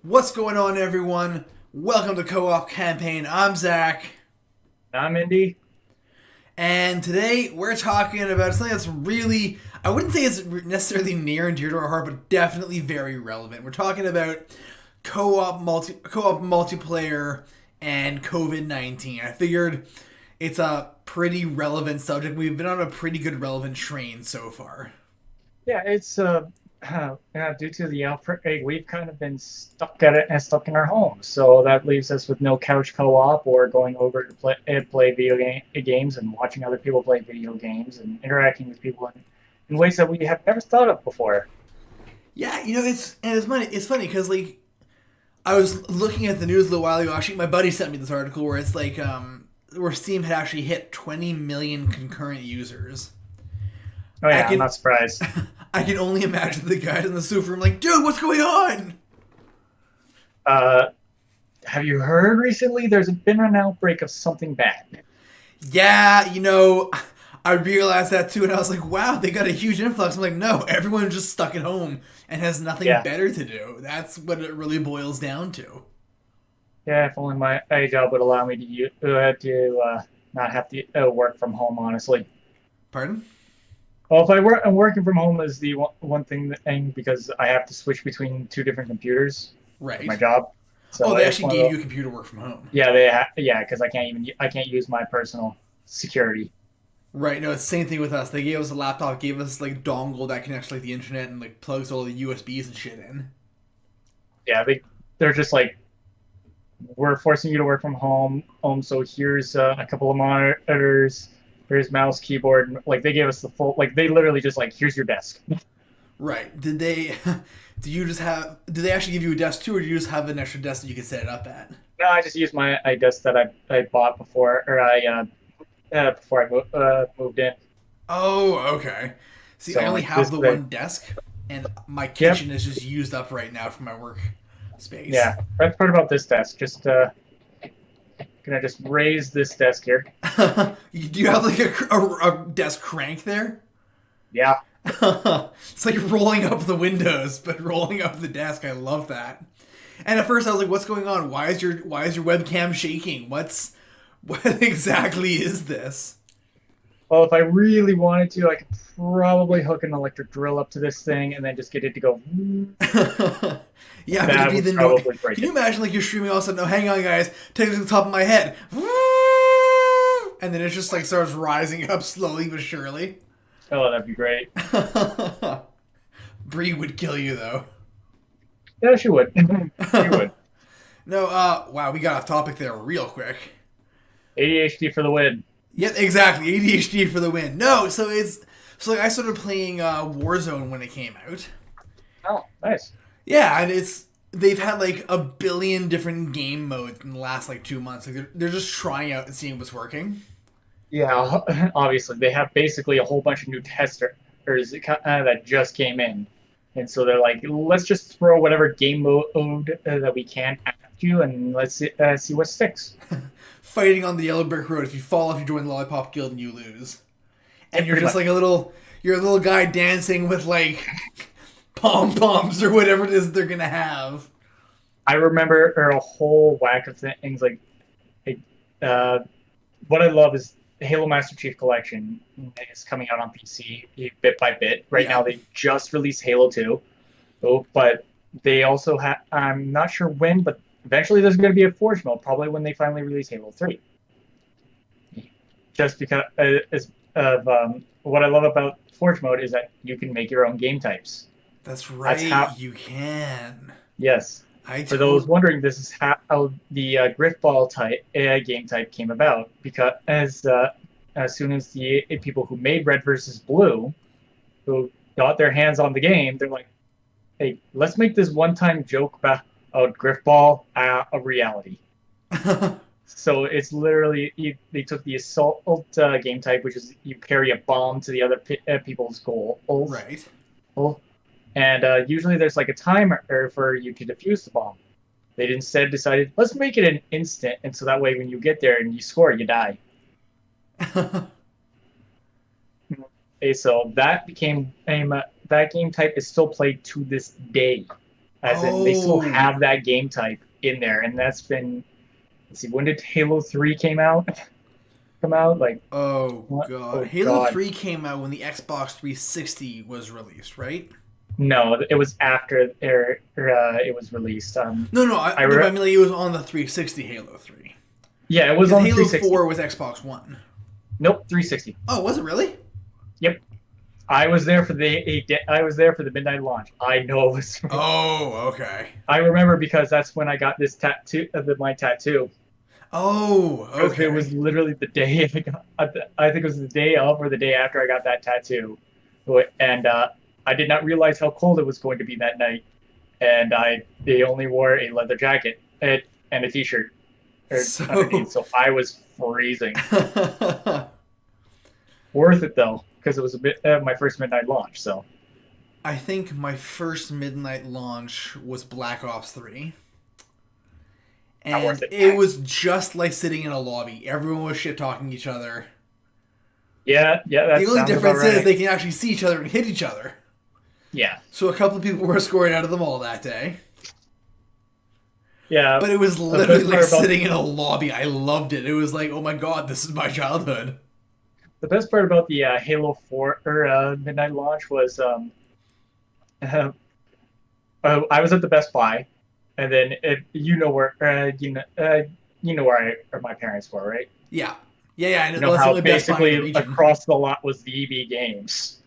What's going on, everyone? Welcome to Co-op Campaign. I'm Zach, I'm Indy. and today we're talking about something that's really—I wouldn't say it's necessarily near and dear to our heart, but definitely very relevant. We're talking about co-op multiplayer and COVID-19. I figured it's a pretty relevant subject. We've been on a pretty good relevant train so far. Yeah, it's due to the outbreak, we've kind of been stuck at it and stuck in our homes. So that leaves us with no couch co-op or going over to play games and watching other people play video games and interacting with people in ways that we have never thought of before. Yeah, it's funny because I was looking at the news a little while ago. Actually, my buddy sent me this article where it's where Steam had actually hit 20 million concurrent users. Oh I yeah, I'm can not surprised. I can only imagine the guys in the super room like, dude, what's going on? Uh, have you heard recently? There's been an outbreak of something bad. Yeah, I realized that too, and I was like, wow, they got a huge influx. I'm like, no, everyone's just stuck at home and has nothing Yeah, better to do. That's what it really boils down to. yeah. If only my job would allow me to not have to work from home. Honestly. Pardon? Well, if I'm working from home is the one thing because I have to switch between two different computers with my Right. job. Oh, So they it's actually one of gave those. you a computer work from home. Yeah, yeah, because I can't use my personal security. Right. No, it's the same thing with us. They gave us a laptop, gave us like dongle that connects to like the internet and like plugs all the USBs and shit in. Yeah, they're just like we're forcing you to work from home. So here's a couple of monitors, here's mouse, keyboard. Like they gave us the full. Like they literally just like here's your desk. Right. Did they? Do you just have? Did they actually give you a desk too, or do you just have an extra desk that you can set it up at? No, I just used my desk that I bought before I moved in. Oh, okay. See, I So only like have this the thing. one desk, and my Yep. kitchen is just used up right now for my work space. Yeah, that's part about this desk. Just gonna just raise this desk here. Do you have like a desk crank there? Yeah, It's like rolling up the windows, but rolling up the desk. I love that. And at first I was like, "What's going on? Why is your webcam shaking? What exactly is this?" well, if I really wanted to, I could probably hook an electric drill up to this thing and then just get it to go. Yeah, but it'd That be would the noise. probably break Can you it. imagine like you're streaming all of a sudden? No, hang on, guys. Take it to the top of my head, and then it just like starts rising up slowly but surely. Oh, that'd be great. Bree would kill you though. Yeah, she would. She would. No, wow, we got off topic there real quick. ADHD for the win. Yep, exactly. ADHD for the win. No, so like I started playing Warzone when it came out. Oh, nice. Yeah, and they've had like a billion different game modes in the last like 2 months. Like they're just trying out and seeing what's working. Yeah, obviously they have basically a whole bunch of new testers that just came in, and so they're like, let's just throw whatever game mode that we can at you, and let's see what sticks. Fighting on the yellow brick road. If you fall off, you join the Lollipop Guild and you lose. Yeah, And you're pretty just much. like you're a little guy dancing with like pom poms or whatever it is they're gonna have. I remember a whole whack of things like uh, what I love is the Halo Master Chief Collection is coming out on PC bit by bit. Right now, Yeah. they just released Halo 2, but they also have, I'm not sure when, but eventually there's going to be a Forge mode, probably when they finally release Halo 3. Just because of what I love about Forge mode is that you can make your own game types. That's That's right, how, you can. yes. I For those told wondering, this is how the Griffball type game type came about. Because as soon as the people who made Red versus Blue, who got their hands on the game, they're like, "Hey, let's make this one-time joke about Griffball a reality." So it's literally they took the assault game type, which is you carry a bomb to the other people's goals, right. and usually there's like a timer for you to defuse the bomb. They instead decided, let's make it an instant, and so that way when you get there and you score, you die. Okay, so that became that game type is still played to this day. as in they still Oh, have that game type in there, and that's been. Let's see, when did Halo 3 came out? Come out like oh what? God. Oh Halo God, 3 came out when the Xbox 360 was released, right? no, it was after it was released. No, no, I no, but re- I mean, like, it was on the 360 Halo 3. yeah, it was Because on the Halo 360. 4 was Xbox One. Nope, 360. Oh, was it really? Yep, I was there for I was there for the midnight launch. I know it was. Oh, okay. I remember because that's when I got this tattoo, my tattoo. Oh, Because it was okay. literally the day I think it was the day of or the day after I got that tattoo, and I did not realize how cold it was going to be that night, and they only wore a leather jacket and a t-shirt underneath, So, so I was freezing. Worth it though, because it was a bit my first midnight launch. So I think my first midnight launch was Black Ops 3. not worth And it. it was just like sitting in a lobby. Everyone was shit talking each other. Yeah, yeah, The that only sounds about difference is right. they can actually see each other and hit each other. Yeah, So a couple of people were scoring out of the mall that day. yeah. But it was The literally best like part about sitting in a lobby. I loved it. It was like, oh my god, this is my childhood. the Halo 4 midnight launch was I was at the Best Buy, and then you know where you know where my parents were, right? Yeah. Yeah, yeah. I know. You know Well, that's the how only Best Buy in the basically region. across the lot was the EB Games.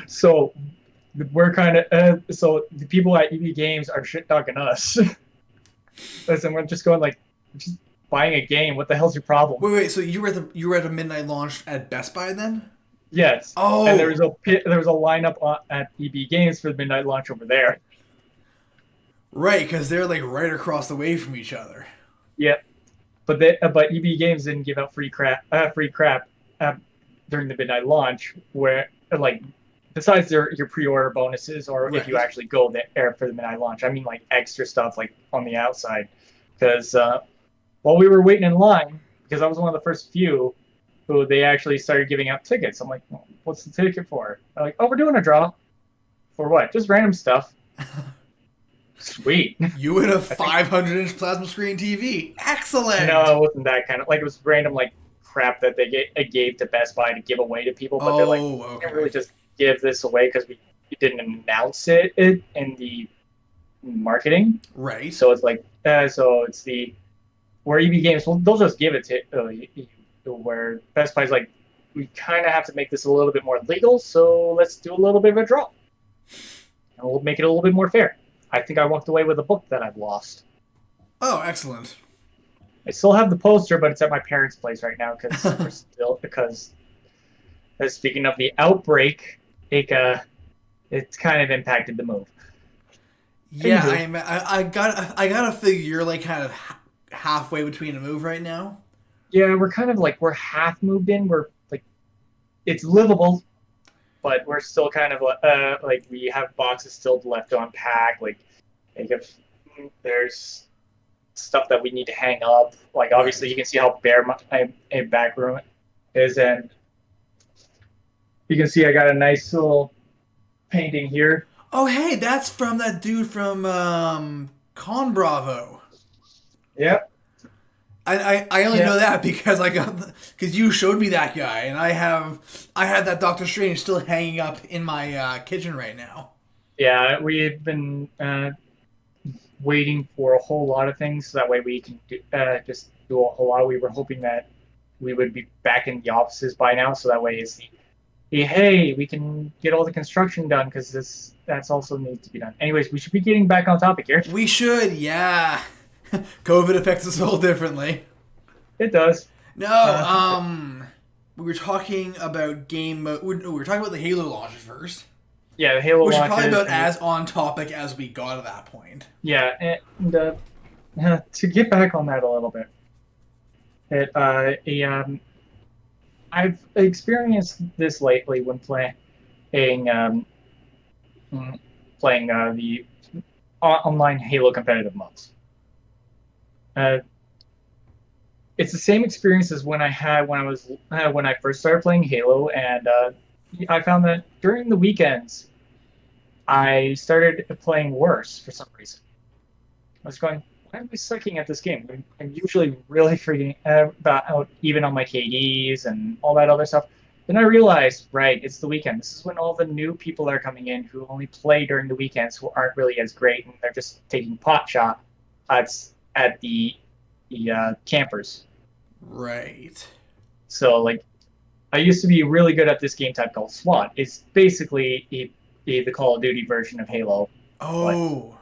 So we're kind of so the people at EB Games are shit talking us, and we're just going like, just buying a game. What the hell's your problem? Wait, wait. So you were at a midnight launch at Best Buy then? Yes, and Oh, there was a lineup at EB Games for the midnight launch over there. right, because they're like right across the way from each other. Yeah, but EB Games didn't give out free crap uh, during the midnight launch. Where like besides your pre-order bonuses, or if you Right. actually go there for the midnight launch, I mean like extra stuff like on the outside. Because while we were waiting in line, because I was one of the first few who they actually started giving out tickets. I'm like, well, what's the ticket for? They're like, oh, we're doing a draw. For what? Just random stuff. Sweet. You win a I think 500-inch plasma screen TV. Excellent. no, it wasn't that kind of like it was random like crap that gave to Best Buy to give away to people, but they're like, Oh, we can't okay. really just give this away because we didn't announce it in the marketing. Right. So it's like, so it's the where EB Games, well, they'll just give it to where Best Buy's like, we kind of have to make this a little bit more legal, so let's do a little bit of a draw, and we'll make it a little bit more fair. I think I walked away with a book that I've lost. Oh, excellent. I still have the poster, but it's at my parents' place right now because speaking of the outbreak, it's kind of impacted the move. Yeah, Anywho, I gotta figure you're like kind of halfway between a move right now. yeah, we're kind of like we're half moved in. We're like it's livable, but we're still kind of like we have boxes still left to unpack. Like if there's stuff that we need to hang up, like obviously Right. you can see how bare my back room is, and you can see I got a nice little painting here. Oh, hey, that's from that dude from Con Bravo. Yep. I only Yeah. know that because because you showed me that guy, and I had that Doctor Strange still hanging up in my kitchen right now. Yeah. We've been waiting for a whole lot of things, so that way we can just do a whole lot. We were hoping that we would be back in the offices by now, so that way it's hey, we can get all the construction done because that's also needs to be done. Anyways, we should be getting back on topic here. We should, yeah. COVID affects us all differently. It does. No, Uh, we were talking about we were talking about the Halo launches first, yeah, the Halo which is probably launches. about as on topic as we got at that point. Yeah, and to get back on that a little bit, I've experienced this lately when um, playing the online Halo competitive modes. Uh, it's the same experience as when I had when I first started playing Halo, and I found that during the weekends I started playing worse for some reason. I was going, why am I sucking at this game? I'm usually really freaking out, even on my KDs and all that other stuff. Then I realized, right, it's the weekend. This is when all the new people are coming in who only play during the weekends, who aren't really as great, and they're just taking pot shot at the campers. Right. So like, I used to be really good at this game type called SWAT. It's basically the Call of Duty version of Halo, but Oh.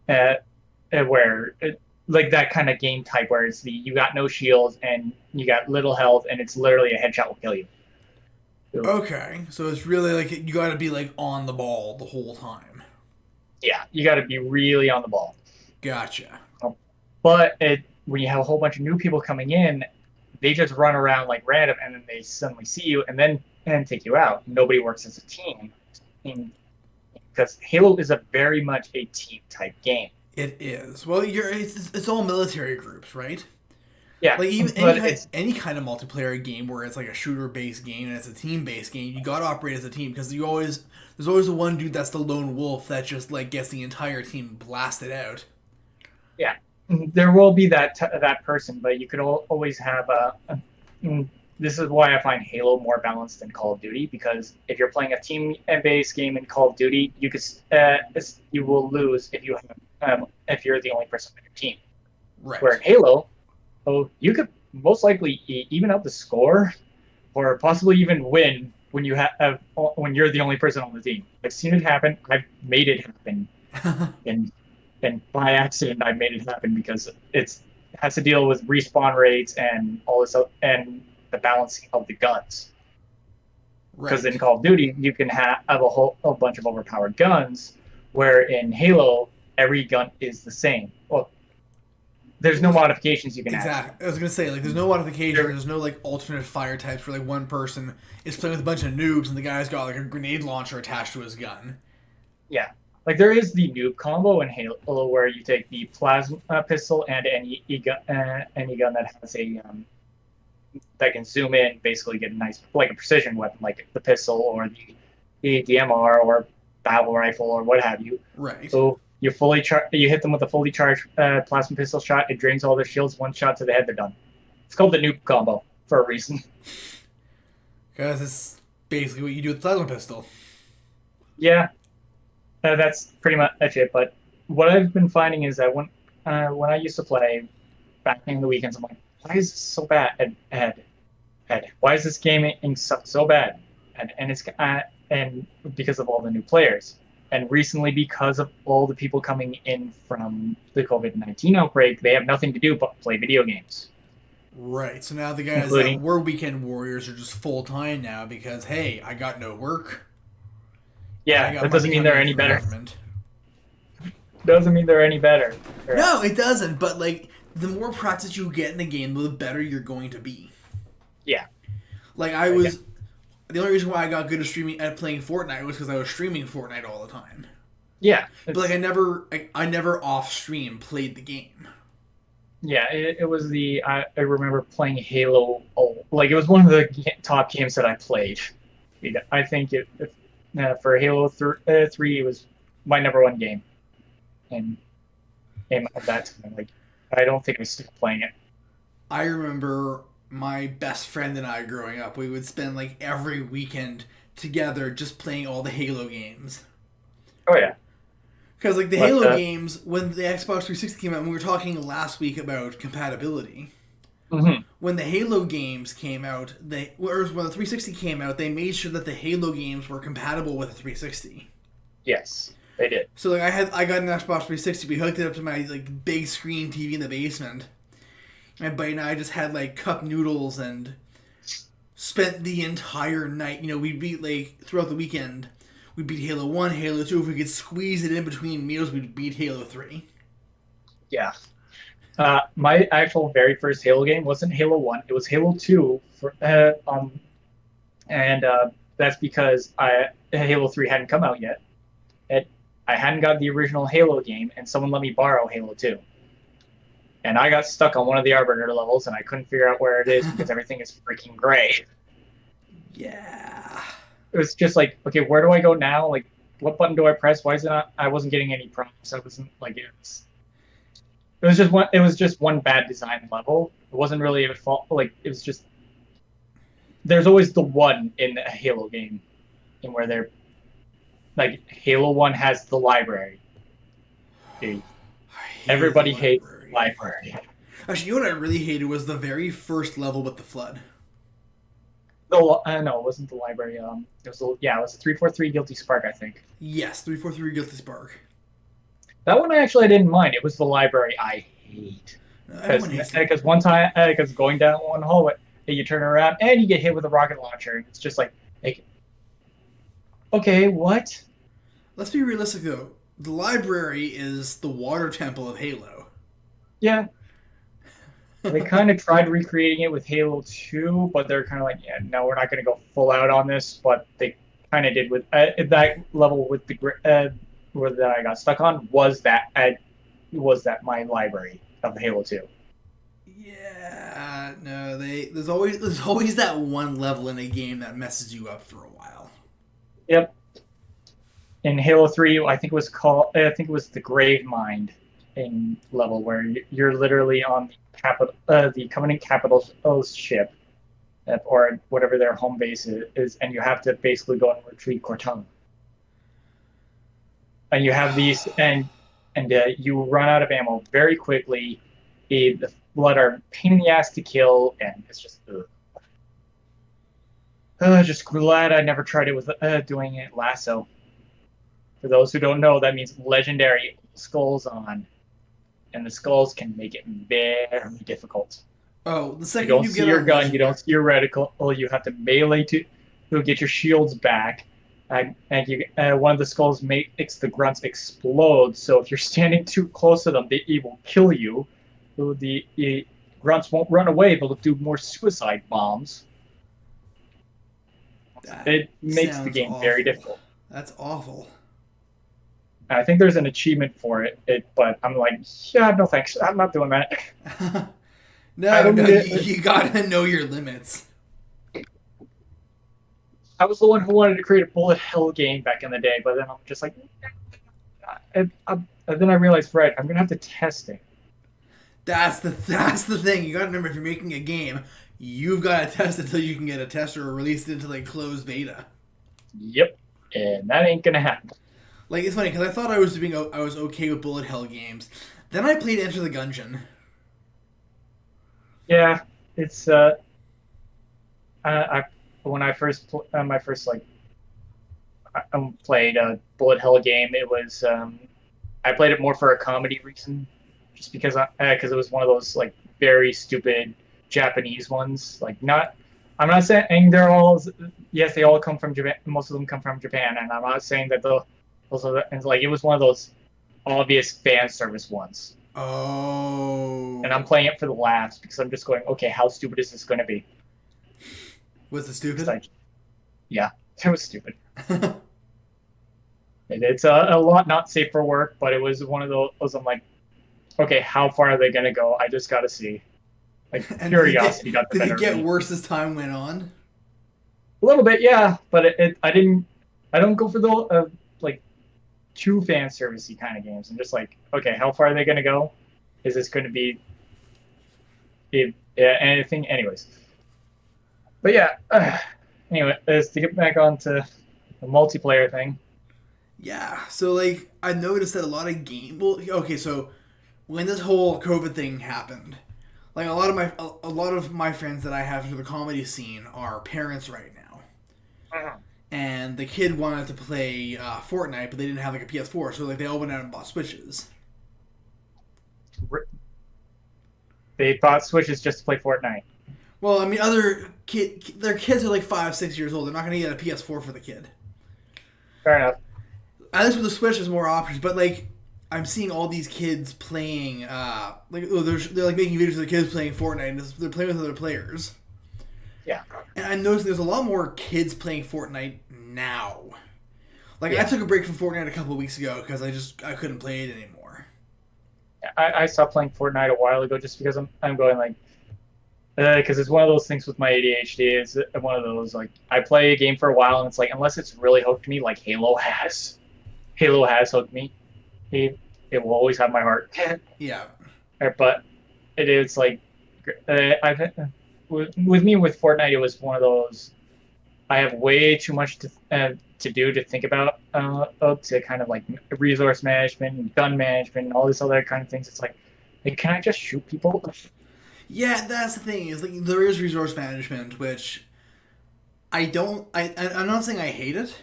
uh, where like that kind of game type where it's the you got no shields and you got little health and it's literally a headshot will kill you. So, Okay. So it's really like you got to be like on the ball the whole time. yeah, you got to be really on the ball. Gotcha. But when you have a whole bunch of new people coming in, they just run around like random and then they suddenly see you and take you out. Nobody works as a team. Because Halo is a very much a team type game. It is. Well, it's all military groups, right? Yeah, Like even but it's any kind of multiplayer game where it's like a shooter based game and it's a team based game, you gotta operate as a team because there's always the one dude that's the lone wolf that just like gets the entire team blasted out. yeah, there will be that person, but you could always have this is why I find Halo more balanced than Call of Duty because if you're playing a team-based game in Call of Duty, you will lose if you're the only person on your team. Where in Right. Halo, you could most likely even out the score, or possibly even win when you're the only person on the team. I've seen it happen. I've made it happen, and by accident I made it happen because it has to deal with respawn rates and all this and the balancing of the guns. Because in Right. Call of Duty you can have a bunch of overpowered guns, where in Halo every gun is the same. Well, there's no Well, modifications you can add to them. exactly. I was gonna say like there's no modification. There, There's no like alternate fire types where like one person is playing with a bunch of noobs and the guy's got like a grenade launcher attached to his gun. yeah, like there is the noob combo in Halo where you take the plasma pistol and any gun that has a that can zoom in, basically get a nice like a precision weapon like the pistol or the DMR or battle rifle or what have you. Right. So you hit them with a fully charged plasma pistol shot. It drains all their shields. One shot to the head, they're done. It's called the noob combo for a reason. Because it's basically what you do with the plasma pistol. Yeah, that's pretty much it. But what I've been finding is that when I used to play back in the weekends, I'm like, why is this so bad? Ed, why is this gaming so bad? And because of all the new players. And recently, because of all the people coming in from the COVID-19 outbreak, they have nothing to do but play video games, Right. So now the guys that including were weekend warriors are just full time now because hey, I got no work and I yeah. got That money doesn't mean coming they're in any from the better. government. Doesn't mean they're any better. No, it doesn't. But like, the more practice you get in the game, the better you're going to be. Yeah, Like I yeah, was, the only reason why I got good at streaming at playing Fortnite was because I was streaming Fortnite all the time. yeah. But like I never off stream played the game. Yeah, it was I remember playing Halo. Oh, like it was one of the top games that I played. I think for Halo 3, it was my number one game, and at that time, like I don't think I was still playing it. I remember my best friend and I growing up. We would spend like every weekend together just playing all the Halo games. Oh yeah, Because like the but Halo games, when the Xbox 360 came out, and we were talking last week about compatibility. mhm, When the Halo games came out, or when the 360 came out, they made sure that the Halo games were compatible with the 360. yes, they did. So like I got an Xbox 360. We hooked it up to my like big screen TV in the basement. My buddy and I just had like cup noodles and spent the entire night. You know, we'd beat like throughout the weekend. We beat Halo 1, Halo 2. If we could squeeze it in between meals, we'd beat Halo 3. Yeah. My actual very first Halo game wasn't Halo 1, it was Halo 2 and that's because Halo 3 hadn't come out yet. I hadn't got the original Halo game, and someone let me borrow Halo 2. And I got stuck on one of the Arbiter levels, and I couldn't figure out where it is because everything is freaking gray. Yeah. It was just like, okay, where do I go now? Like, what button do I press? Why is it not? I wasn't getting any prompts. I wasn't like it was just one. It was just one bad design level. It wasn't really a fault. Like it was just there's always the one in a Halo game, and where they're like Halo 1 has the library. I hated the Everybody hates the library. library. Actually, you know what I really hated was the very first level with the flood. No, it wasn't the library. It was it was a 343 Guilty Spark, I think. Yes, 343 Guilty Spark. That one I didn't mind. It was the library I hate No, because everyone hates it. because one time because going down one hallway, you turn around and you get hit with a rocket launcher, and it's just like okay, what? Let's be realistic though. The library is the water temple of Halo. Yeah, they kind of tried recreating it with Halo 2, but they're kind of like, yeah, no, we're not going to go full out on this. But they kind of did with that level with the where that I got stuck on was that my library of Halo 2. Yeah, no, there's always that one level in a game that messes you up for a while. Yep. In Halo 3, I think it was the Grave Mind in level where you're literally on the Covenant Capital's ship, or whatever their home base is, and you have to basically go and retrieve Cortana. And you have these, and you run out of ammo very quickly. The blood are a pain in the ass to kill, and it's just just glad I never tried it with doing it lasso. For those who don't know, that means legendary skulls on, and the skulls can make it very difficult. Oh, the You second don't you see get your on gun, you don't legendary, see your reticle. You have to melee to get your shields back. One of the skulls makes the grunts explode. So if you're standing too close to them, they will kill you. So the grunts won't run away; they'll do more suicide bombs. that It makes the sounds game very awful. difficult. That's awful. I think there's an achievement for but I'm like, yeah, no thanks. I'm not doing that. I No, don't no, need you, it. you gotta know your limits. I was the one who wanted to create a bullet hell game back in the day, but then I'm just like, and then I realized, right, I'm gonna have to test it. That's the thing. You gotta remember if you're making a game, you've got to test it until you can get a tester or release it into like closed beta. Yep, and that ain't gonna happen. Like it's funny because I thought I was okay with bullet hell games. Then I played Enter the Gungeon. Yeah, it's I when I first my first played a bullet hell game. It was I played it more for a comedy reason, just because it was one of those like very stupid Japanese ones. Like not, I'm not saying they're all. Yes, they all come from Japan. Most of them come from Japan, and I'm not saying that the also it's like it was one of those obvious fan service ones. And I'm Oh, playing it for the laughs because I'm just going, okay, how stupid is this going to be? was it Because stupid? yeah, it was stupid. It's a lot not safe for work, but it was one of those. I'm like, okay, how far are they going to go? I just got to see. Like And did it curiosity got get the did it better of get me. worse as time went on? A little bit, yeah, but I didn't. I don't go for the like too fan servicey kind of games. I'm just like, okay, how far are they going to go? Is this going to be anything? Anyways, but yeah. Anyway, as to get back onto the multiplayer thing. Yeah. So like I noticed that a lot of Well, okay, so when this whole COVID thing happened, like a lot of my friends that I have through the comedy scene are parents right now, Mhm. and the kid wanted to play Fortnite, but they didn't have like a PS4, so like they all went out and bought Switches. They bought Switches just to play Fortnite. Well, I mean, their kids are like 5, 6 years old. They're not gonna get a PS4 for the kid. Fair enough. At least with the Switch, there's more options. But like, I'm seeing all these kids playing. They're like making videos of the kids playing Fortnite, and they're playing with other players. Yeah. And I noticed there's a lot more kids playing Fortnite now. Like I Yeah. took a break from Fortnite a couple of weeks ago because I couldn't play it anymore. I stopped playing Fortnite a while ago just because I'm going like because it's one of those things with my ADHD. It's one of those like I play a game for a while and it's like unless it's really hooked me like Halo has, Halo has hooked me. It will always have my heart. Yeah. But it is like I've with me with Fortnite, it was one of those. I have way too much to do to think about to kind of like resource management and gun management and all this other kind of things. It's like can I just shoot people? Yeah, that's the thing. Is like there is resource management, which I don't. I'm not saying I hate it,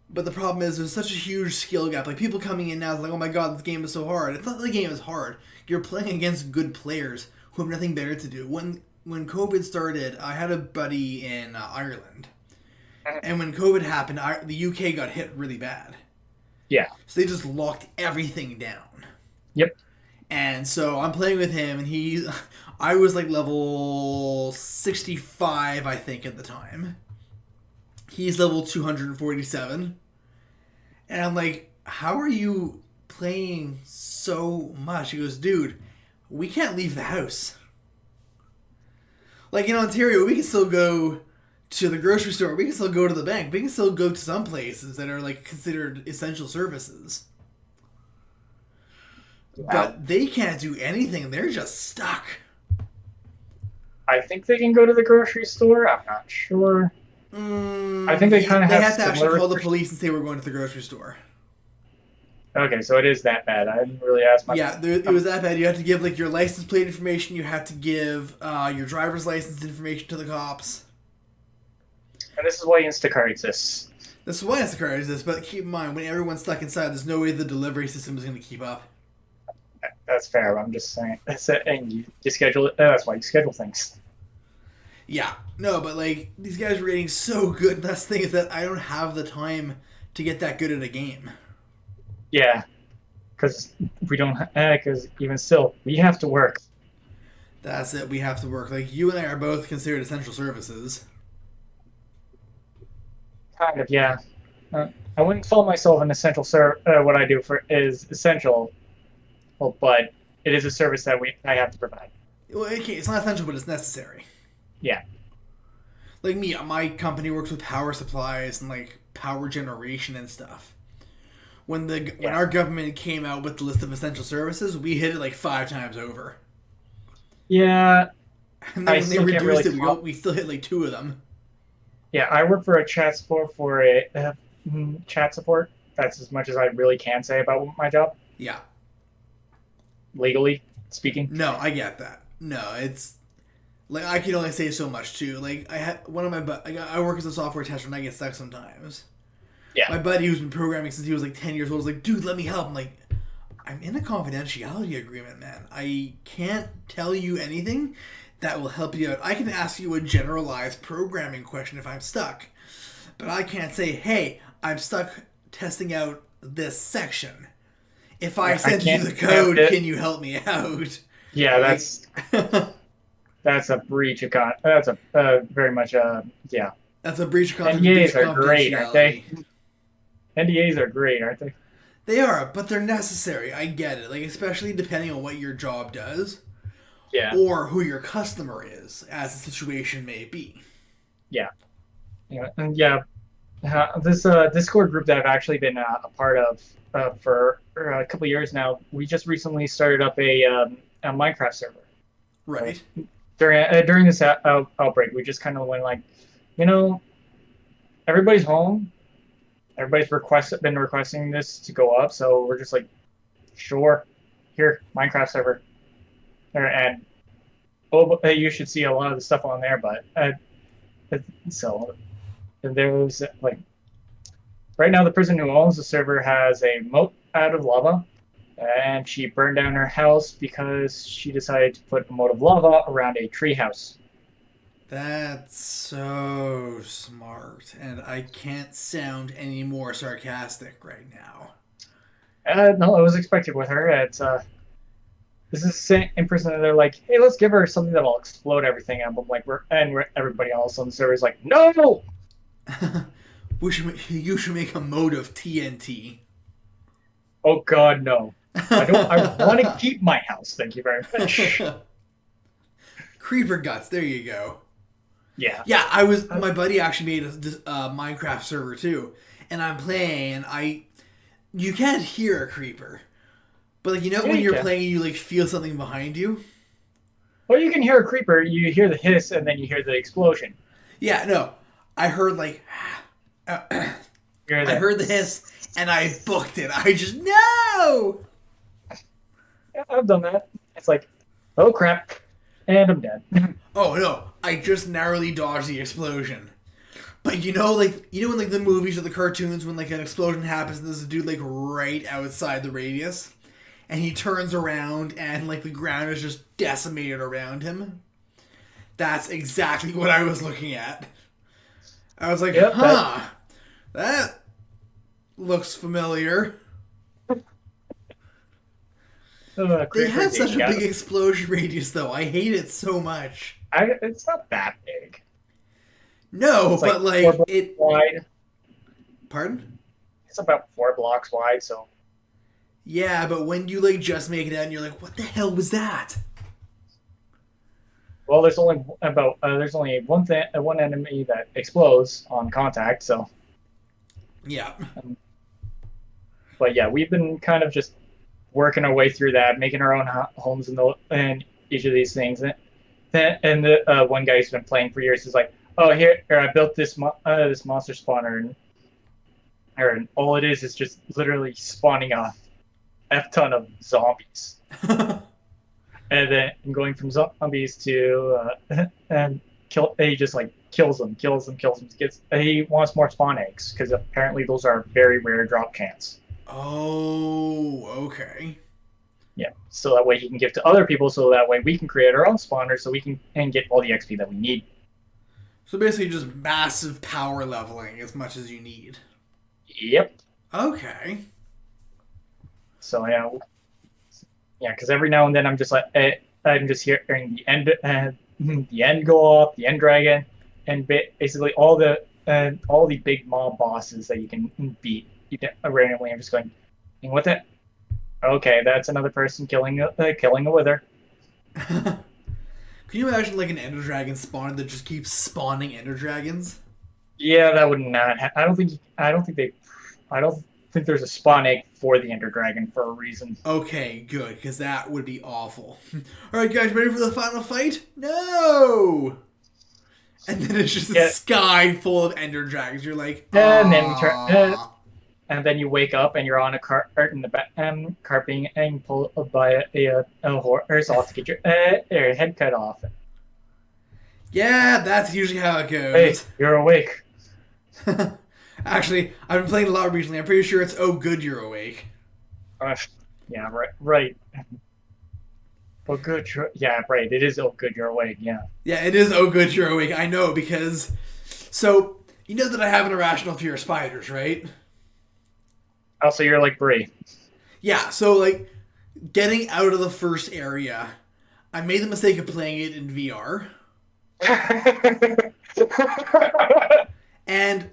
but the problem is there's such a huge skill gap. Like people coming in now, it's like, oh my god, this game is so hard. It's not that the game is hard. You're playing against good players who have nothing better to do. When COVID started, I had a buddy in Ireland, and when COVID happened, the UK got hit really bad. Yeah. So they just locked everything down. Yep. And so I'm playing with him, and I was like level 65, I think, at the time. He's level 247. And I'm like, how are you playing so much? He goes, dude, we can't leave the house. Like in Ontario, we can still go to the grocery store, we can still go to the bank, we can still go to some places that are like considered essential services. Wow. But they can't do anything. They're just stuck. I think they can go to the grocery store. I'm not sure. I think they kind of They have have to actually call the police and say we're going to the grocery store. Okay, so it is that bad. I didn't really ask my. Yeah, it was that bad. You have to give like your license plate information. You have to give your driver's license information to the cops. And this is why Instacart exists. This is why Instacart exists. But keep in mind, when everyone's stuck inside, there's no way the delivery system is going to keep up. That's fair. I'm just saying. And you schedule it. That's why you schedule things. Yeah, no, but like these guys are getting so good. That's the thing is that I don't have the time to get that good at a game. Yeah, because we don't. Because even still, we have to work. That's it. We have to work. Like you and I are both considered essential services. Kind of, yeah. I wouldn't call myself an essential what I do is essential, well, but it is a service that I have to provide. Well, okay, it's not essential, but it's necessary. Yeah. Like me, my company works with power supplies and like power generation and stuff. When our government came out with the list of essential services, we hit it like 5 times over. Yeah. And then when they reduced it, we still hit like 2 of them. Yeah, I work for a chat support chat support. That's as much as I really can say about my job. Yeah. Legally speaking. No, I get that. No, it's like I can only say so much too. Like I had one of my I work as a software tester and I get stuck sometimes. Yeah. My buddy who's been programming since he was like 10 years old is like, dude, let me help. I'm like, I'm in a confidentiality agreement, man. I can't tell you anything that will help you out. I can ask you a generalized programming question if I'm stuck, but I can't say, hey, I'm stuck testing out this section. If I send you the code, can you help me out? Yeah, that's a breach of that's a very much yeah. That's a breach of NDAs are great, aren't they? NDAs are great, aren't they? They are, but they're necessary. I get it. Like especially depending on what your job does. Yeah. Or who your customer is, as the situation may be. Yeah. Yeah. And yeah. This Discord group that I've actually been a part of for a couple of years now, we just recently started up a Minecraft server. Right. During this outbreak, we just kind of went like, everybody's home. Everybody's been requesting this to go up, so we're just like, sure, here, Minecraft server. And you should see a lot of the stuff on there, but so there's like right now the person who owns the server has a moat out of lava, and she burned down her house because she decided to put a moat of lava around a tree house. That's so smart, and I can't sound any more sarcastic right now. No, it was expected with her. It's this is the same person that they're like, hey, let's give her something that'll explode everything. And I'm like, everybody else on the server is like, no. You should make a mode of TNT. Oh God, no! I want to keep my house. Thank you very much. Creeper guts. There you go. Yeah. Yeah, my buddy actually made a Minecraft server too, and I'm playing, and you can't hear a creeper. But, like, you know Yeah, when you you're can. playing and you, like, feel something behind you? Well, you can hear a creeper. You hear the hiss, and then you hear the explosion. Yeah, no. I heard, like, I You hear that? heard the hiss, and I booked it. I just, no! Yeah, I've done that. It's like, oh crap, and I'm dead. Oh, no. I just narrowly dodged the explosion. But you know, like, you know in, like, the movies or the cartoons when, like, an explosion happens and there's a dude, like, right outside the radius? And he turns around and, like, the ground is just decimated around him? That's exactly what I was looking at. I was like, Yep, that huh, that looks familiar. They creeper have did. such a big explosion radius, though. I hate it so much. It's not that big. No, It's like but, four like, blocks it. wide. Pardon? It's about 4 blocks wide. So, Yeah, but when you, like, just make it out and you're like, what the hell was that? well, there's only one enemy that explodes on contact. So, Yeah. but yeah, we've been kind of just working our way through that, making our own homes in each of these things. And the one guy who's been playing for years is like, "Oh, here I built this monster spawner, and all it is just literally spawning a f ton of zombies, and then going from zombies to and kill. He just like kills them. He wants more spawn eggs because apparently those are very rare drop chance. Oh, okay. Yeah, so that way he can give to other people, so that way we can create our own spawner, so we can and get all the XP that we need. So basically just massive power leveling as much as you need. Yep. Okay. So yeah, because every now and then I'm just like I'm just hearing the end go off, the end dragon, and basically all the big mob bosses that you can beat. Randomly, I'm just going, what the? Okay, that's another person killing a wither. Can you imagine like an ender dragon spawn that just keeps spawning ender dragons? Yeah, that would not. I don't think there's a spawn egg for the ender dragon for a reason. Okay, good, because that would be awful. Alright, guys, ready for the final fight? No! And then it's just a sky full of ender dragons. You're like, and then you wake up and you're on a cart in the back, cart being pulled by a horse off to get your head cut off. Yeah, that's usually how it goes. Hey, you're awake. Actually, I've been playing a lot recently. I'm pretty sure it's oh good you're awake. Yeah, right. Oh good, yeah, right. It is oh good you're awake. Yeah. Yeah, it is oh good you're awake. I know because, so you know that I have an irrational fear of spiders, right? Oh, so you're like Brie. Yeah, so like getting out of the first area, I made the mistake of playing it in VR. And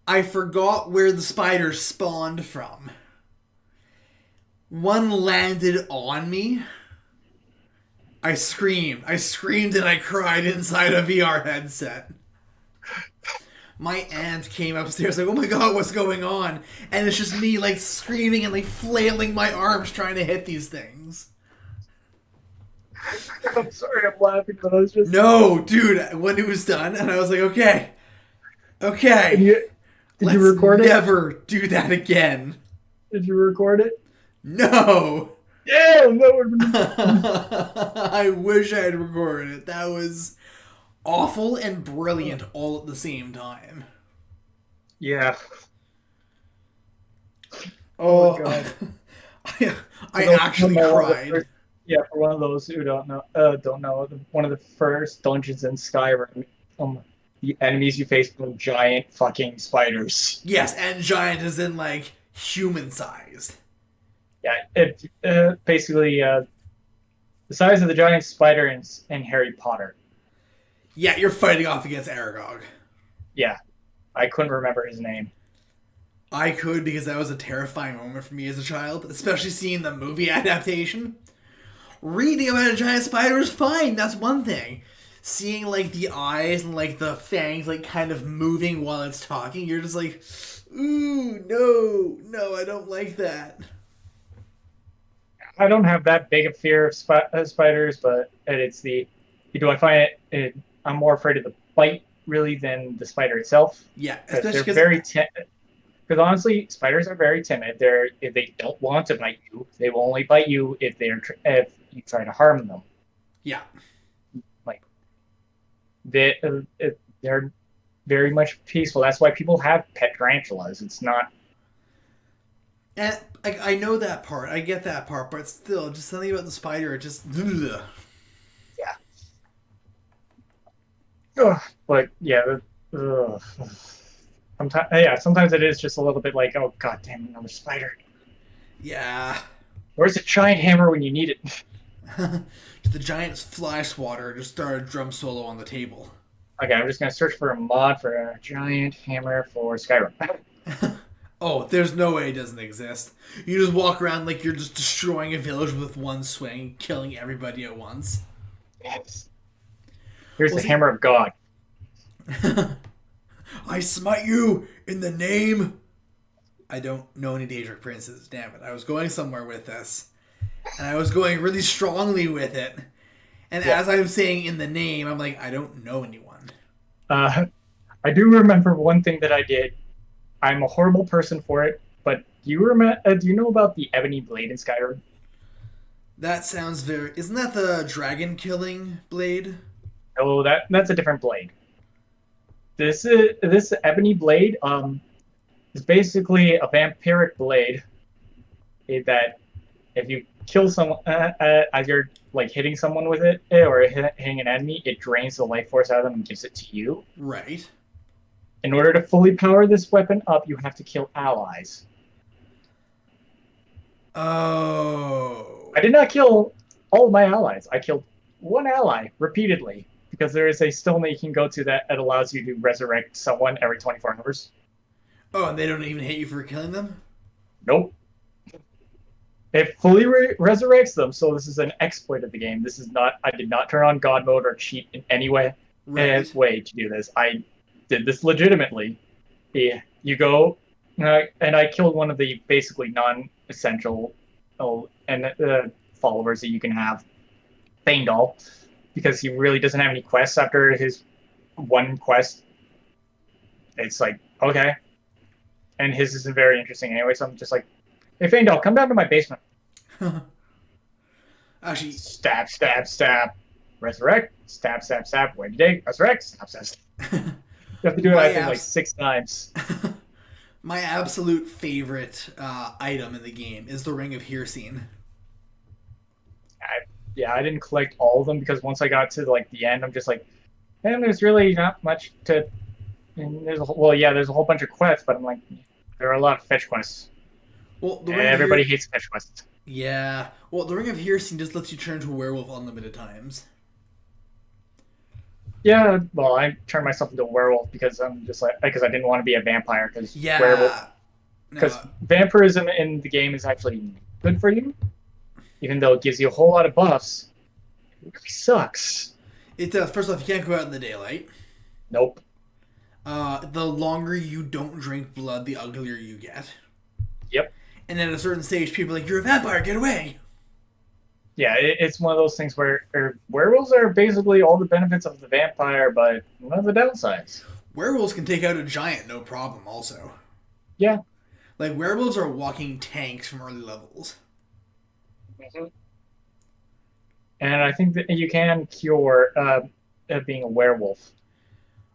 I forgot where the spiders spawned from. One landed on me. I screamed and I cried inside a VR headset. My aunt came upstairs like, oh my god, what's going on? And it's just me like screaming and like flailing my arms trying to hit these things. I'm sorry, I'm laughing, but I was just... No, dude, when it was done, and I was like, okay. Did you record it? Never do that again. Did you record it? No. Yeah, that would have been... I wish I had recorded it. That was awful and brilliant all at the same time. Yeah. Oh god. I actually cried. For one of those who don't know, one of the first dungeons in Skyrim, the enemies you face were giant fucking spiders. Yes, and giant is in like human sized. Yeah, it basically the size of the giant spider in Harry Potter. Yeah, you're fighting off against Aragog. Yeah, I couldn't remember his name. I could because that was a terrifying moment for me as a child, especially seeing the movie adaptation. Reading about a giant spider is fine, that's one thing. seeing like the eyes and like the fangs like kind of moving while it's talking, you're just like, ooh, no, I don't like that. I don't have that big a fear of spiders, but it's the. Do I find I'm more afraid of the bite really than the spider itself Yeah, because especially they're because very. Because honestly, spiders are very timid. If they don't want to bite you, they will only bite you if you try to harm them. yeah, Like they're very much peaceful. That's why people have pet tarantulas. It's not. and like I know that part, I get that part, but still, just something about the spider, it just. Ugh. Yeah. Ugh, but yeah. Ugh. Sometimes it is just a little bit like, oh god damn, another spider. Yeah. Where's the giant hammer when you need it? The giant fly swatter just started a drum solo on the table. Okay, I'm just gonna search for a mod for a giant hammer for Skyrim. Oh, there's no way it doesn't exist. You just walk around like you're just destroying a village with one swing, killing everybody at once. Yes. Here's Well, the see, hammer of God. I smite you in the name. I don't know any Daedric princes. Damn it! I was going somewhere with this, and I was going really strongly with it. And Yeah. as I'm saying in the name, I'm like, I don't know anyone. Uh, I do remember one thing that I did. I'm a horrible person for it, but do you know about the ebony blade in Skyrim? That sounds very. Isn't that the dragon killing blade? Oh, that's a different blade. This ebony blade is basically a vampiric blade that if you kill someone as you're like hitting someone with it or hitting an enemy, it drains the life force out of them and gives it to you. Right. In order to fully power this weapon up, you have to kill allies. Oh. I did not kill all of my allies. I killed one ally repeatedly because there is a stone that you can go to that allows you to resurrect someone every 24 hours. Oh, and they don't even hate you for killing them? Nope. It fully resurrects them, so this is an exploit of the game. This is not. I did not turn on God mode or cheat in any Right. way to do this. I did this legitimately. Yeah, you go, and I killed one of the basically non-essential followers that you can have, Faendal, because he really doesn't have any quests after his one quest. It's like okay, and his isn't very interesting anyway. So I'm just like, hey Faendal, come down to my basement. Actually, Stab, stab, stab. Resurrect. Stab, stab, stab. Wait a day. Resurrect. Stab, stab, stab. You have to do it, I think, like 6 times. my absolute favorite item in the game is the Ring of Hircine. I didn't collect all of them because once I got to like the end, I'm just like, man, there's really not much to. And there's a whole bunch of quests, but I'm like, there are a lot of fetch quests. Well, Everybody hates fetch quests. Yeah. Well, the Ring of Hircine just lets you turn into a werewolf unlimited times. Yeah, well, I turned myself into a werewolf because I'm just like because I didn't want to be a vampire because Yeah. because No, vampirism in the game is actually good for you, even though it gives you a whole lot of buffs. It really sucks. it does. First off, you can't go out in the daylight. Nope. The longer you don't drink blood, the uglier you get. Yep. And then at a certain stage, people are like, "You're a vampire, get away!" Yeah, it's one of those things where werewolves are basically all the benefits of the vampire, but none of the downsides. Werewolves can take out a giant, no problem. Also, Yeah. like werewolves are walking tanks from early levels. Mm-hmm. And I think that you can cure being a werewolf.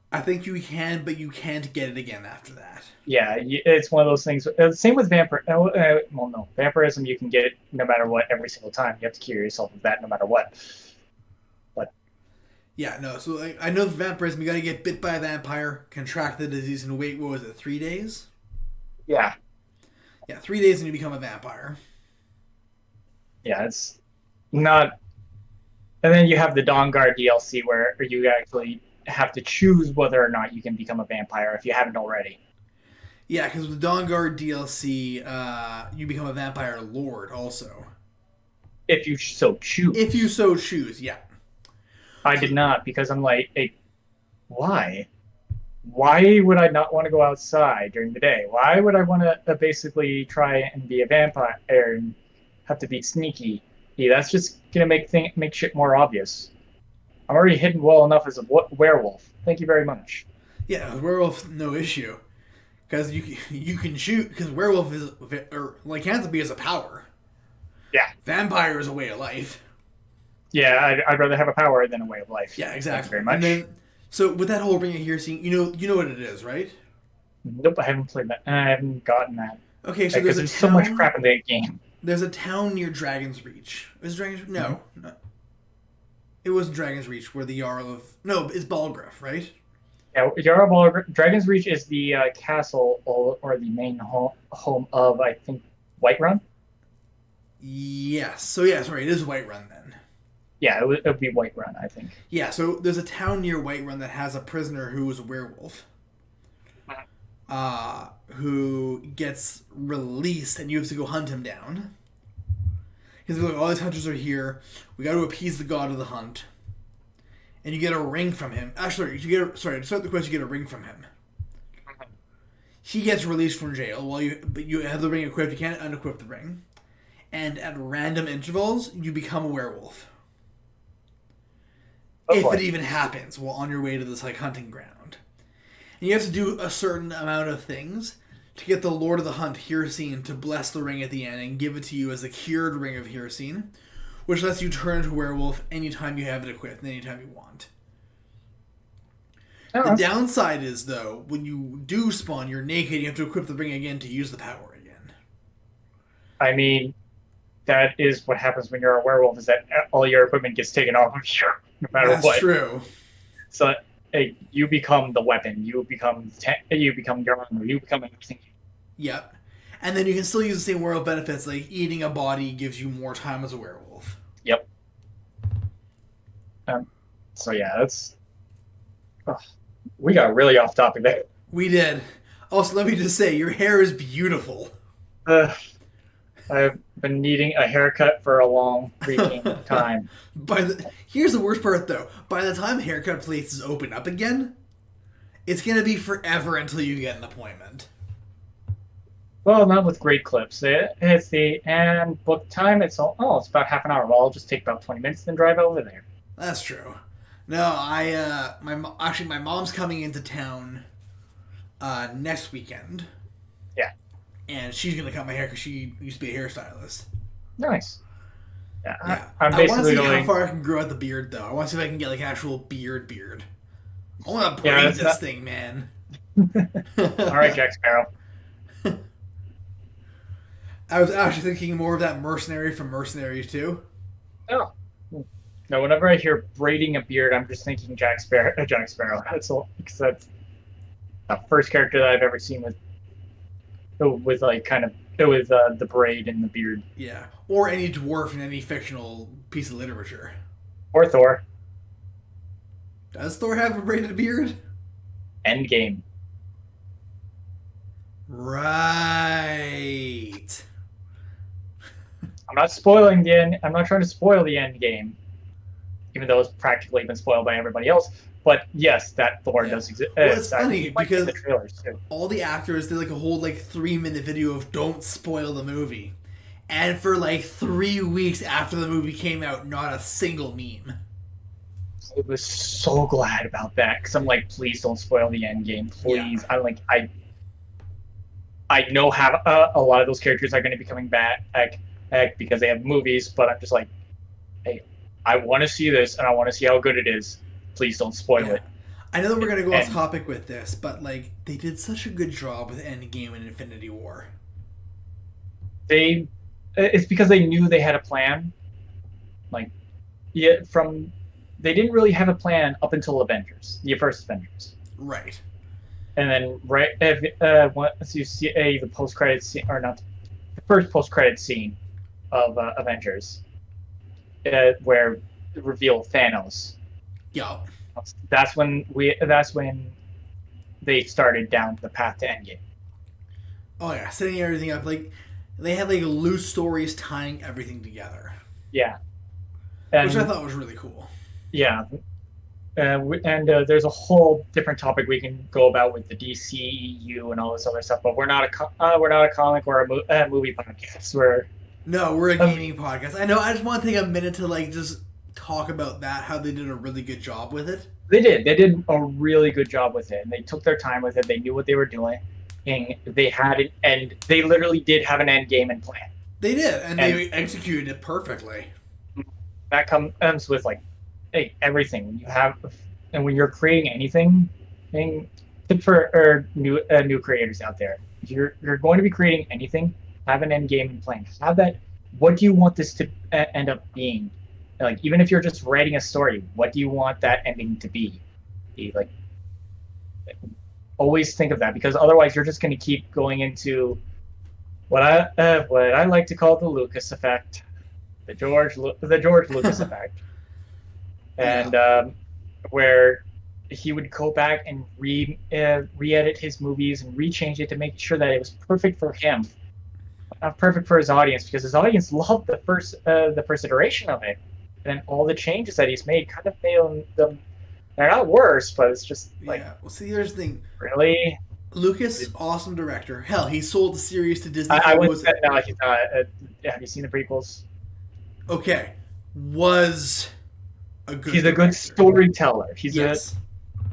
I think you can, but you can't get it again after that. Yeah, it's one of those things. Same with vampire. Well, no, vampirism you can get it no matter what every single time. You have to cure yourself of that no matter what. But Yeah, no. So like, I know the vampirism, you gotta get bit by a vampire, contract the disease, and wait. What was it? 3 days? yeah, Yeah, 3 days and you become a vampire. it's not. And then you have the Dawnguard DLC where you actually have to choose whether or not you can become a vampire if you haven't already. Yeah, because with the Dawnguard DLC, you become a vampire lord also. If you so choose. If you so choose, yeah. I did not because I'm like, hey, why? Why would I not want to go outside during the day? Why would I want to basically try and be a vampire and have to be sneaky? Yeah, that's just gonna make shit more obvious. I'm already hidden well enough as a werewolf. Thank you very much. Yeah, werewolf, no issue. Because you can shoot, because werewolf is, or lycanthropy is a power. Yeah, Vampire is a way of life. yeah. I'd rather have a power than a way of life. Yeah, Thank you exactly. very And much. then, so with that whole ring of here scene, you know what it is, right? Nope, I haven't played that. I haven't gotten that Okay, so because there's a there's so much town. crap in that game. There's a town near Dragon's Reach. Is Dragon's Mm-hmm. no, it wasn't Dragon's Reach where the Jarl of no, it's Balgruuf, right? Yeah, Yarrow Dragon's Reach is the castle or the main home of I think Whiterun. Yes. So yeah, sorry, it is Whiterun then. Yeah, it would be Whiterun, I think. Yeah, so there's a town near Whiterun that has a prisoner who is a werewolf. Who gets released and you have to go hunt him down. He's like, all these hunters are here. We got to appease the god of the hunt. And you get a ring from him. Actually, to start the quest, you get a ring from him. He gets released from jail but you have the ring equipped. You can't unequip the ring. And at random intervals, you become a werewolf. Oh, if boy. it even happens while on your way to this hunting ground. And you have to do a certain amount of things to get the Lord of the Hunt, Hirsine, to bless the ring at the end and give it to you as a cured ring of Hirsine, which lets you turn into a werewolf anytime you have it equipped and anytime you want. Oh, The downside is, though, when you do spawn, you're naked, you have to equip the ring again to use the power again. I mean, that is what happens when you're a werewolf. Is that all your equipment gets taken off of you, no matter That's what. true. So you become the weapon. You become your armor. You become everything. Yep. And then you can still use the same werewolf benefits, like eating a body gives you more time as a werewolf. Yep. So yeah, that's. Oh, we got really off topic there. We did. Also, let me just say, your hair is beautiful. Uh, I've been needing a haircut for a long freaking time. Here's the worst part, though. By the time haircut places open up again, it's gonna be forever until you get an appointment. Well, not with great clips. It's the and book time. It's about half an hour. Well, I'll just take about 20 minutes, then drive over there. That's true. No, my mom's coming into town next weekend. Yeah. And she's gonna cut my hair because she used to be a hairstylist. Nice. Yeah, Yeah. I'm I want to basically see how going. far I can grow out the beard, though. I want to see if I can get like actual beard. I want to braid Yeah, this thing, man. All right, Jack Sparrow. I was actually thinking more of that mercenary from Mercenaries too. Oh. No, whenever I hear braiding a beard, I'm just thinking Jack Sparrow. Jack Sparrow. That's all, because that's the first character that I've ever seen with like kind of it was the braid and the beard. Yeah. Or any dwarf in any fictional piece of literature. Or Thor. Does Thor have a braided beard? Endgame. Right. I'm not spoiling the end. I'm not trying to spoil the end game, even though it's practically been spoiled by everybody else. But yes, that Thor does exist. Well, it's funny because the trailers too. All the actors did like a whole 3-minute video of don't spoil the movie. And for 3 weeks after the movie came out, not a single meme. I was so glad about that because I'm like, please don't spoil the end game, please. Yeah. I know how a lot of those characters are going to be coming back because they have movies, but I'm just like, hey, I want to see this and I want to see how good it is. Please don't spoil it. I know that we're going to go off topic with this, but they did such a good job with Endgame and Infinity War. It's because they knew they had a plan. They didn't really have a plan up until Avengers, the first Avengers. Right. And then once you see the post-credit scene, or not, the first post-credit scene of Avengers, where they reveal Thanos. Yeah. That's when they started down the path to Endgame. Oh yeah, setting everything up. They had loose stories tying everything together. Yeah. Which I thought was really cool. yeah, there's a whole different topic we can go about with the DCEU and all this other stuff. But we're not a comic or movie podcast. No, we're a Um, gaming podcast. I know. I just want to take a minute to like just talk about that. How they did a really good job with it. they did a really good job with it, and they took their time with it. They knew what they were doing, and they had an end. They literally did have an end game and plan, They did, and and they executed it perfectly. that comes with like, hey, everything when you have, and when you're creating anything, tip for new creators out there, if you're going to be creating anything, have an end game and plan. Have that. What do you want this to end up being? Like, even if you're just writing a story, what do you want that ending to be? Like, always think of that, because otherwise you're just going to keep going into what I like to call the Lucas effect, the George Lucas effect, Yeah. and where he would go back and re-edit his movies and rechange it to make sure that it was perfect for him, not perfect for his audience, because his audience loved the first iteration of it, and then all the changes that he's made kind of made them. They're not worse, but it's just like, Yeah. Well, see, here's the thing. really. Lucas, awesome director. Hell, he sold the series to Disney I for what wouldn't was say it? no. He's not. Have you seen the prequels? Okay, was a good He's a good director. storyteller. Yes.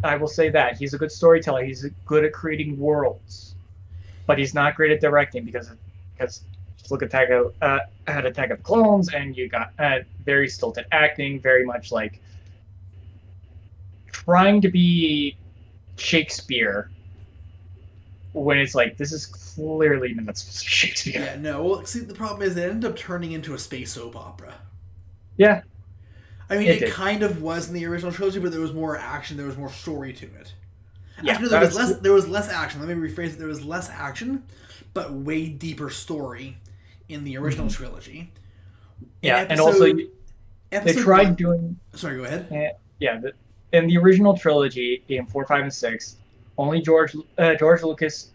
I will say that he's a good storyteller. He's good at creating worlds, but he's not great at directing, because just look at Attack of the Clones, and you got very stilted acting, very much like trying to be Shakespeare when it's like, this is clearly not supposed to be Shakespeare. Yeah. No. Well, see, the problem is it ended up turning into a space soap opera. Yeah, I mean, it it did. kind of was in the original trilogy, but there was more action. There was more story to it. Yeah, Actually, no, there was less. There was less action. Let me rephrase it. There was less action, but way deeper story in the original mhm. trilogy. In Yeah, and also they episode tried one. doing. Sorry, go ahead. Yeah, in the original trilogy, in 4, 5, and 6, only George Lucas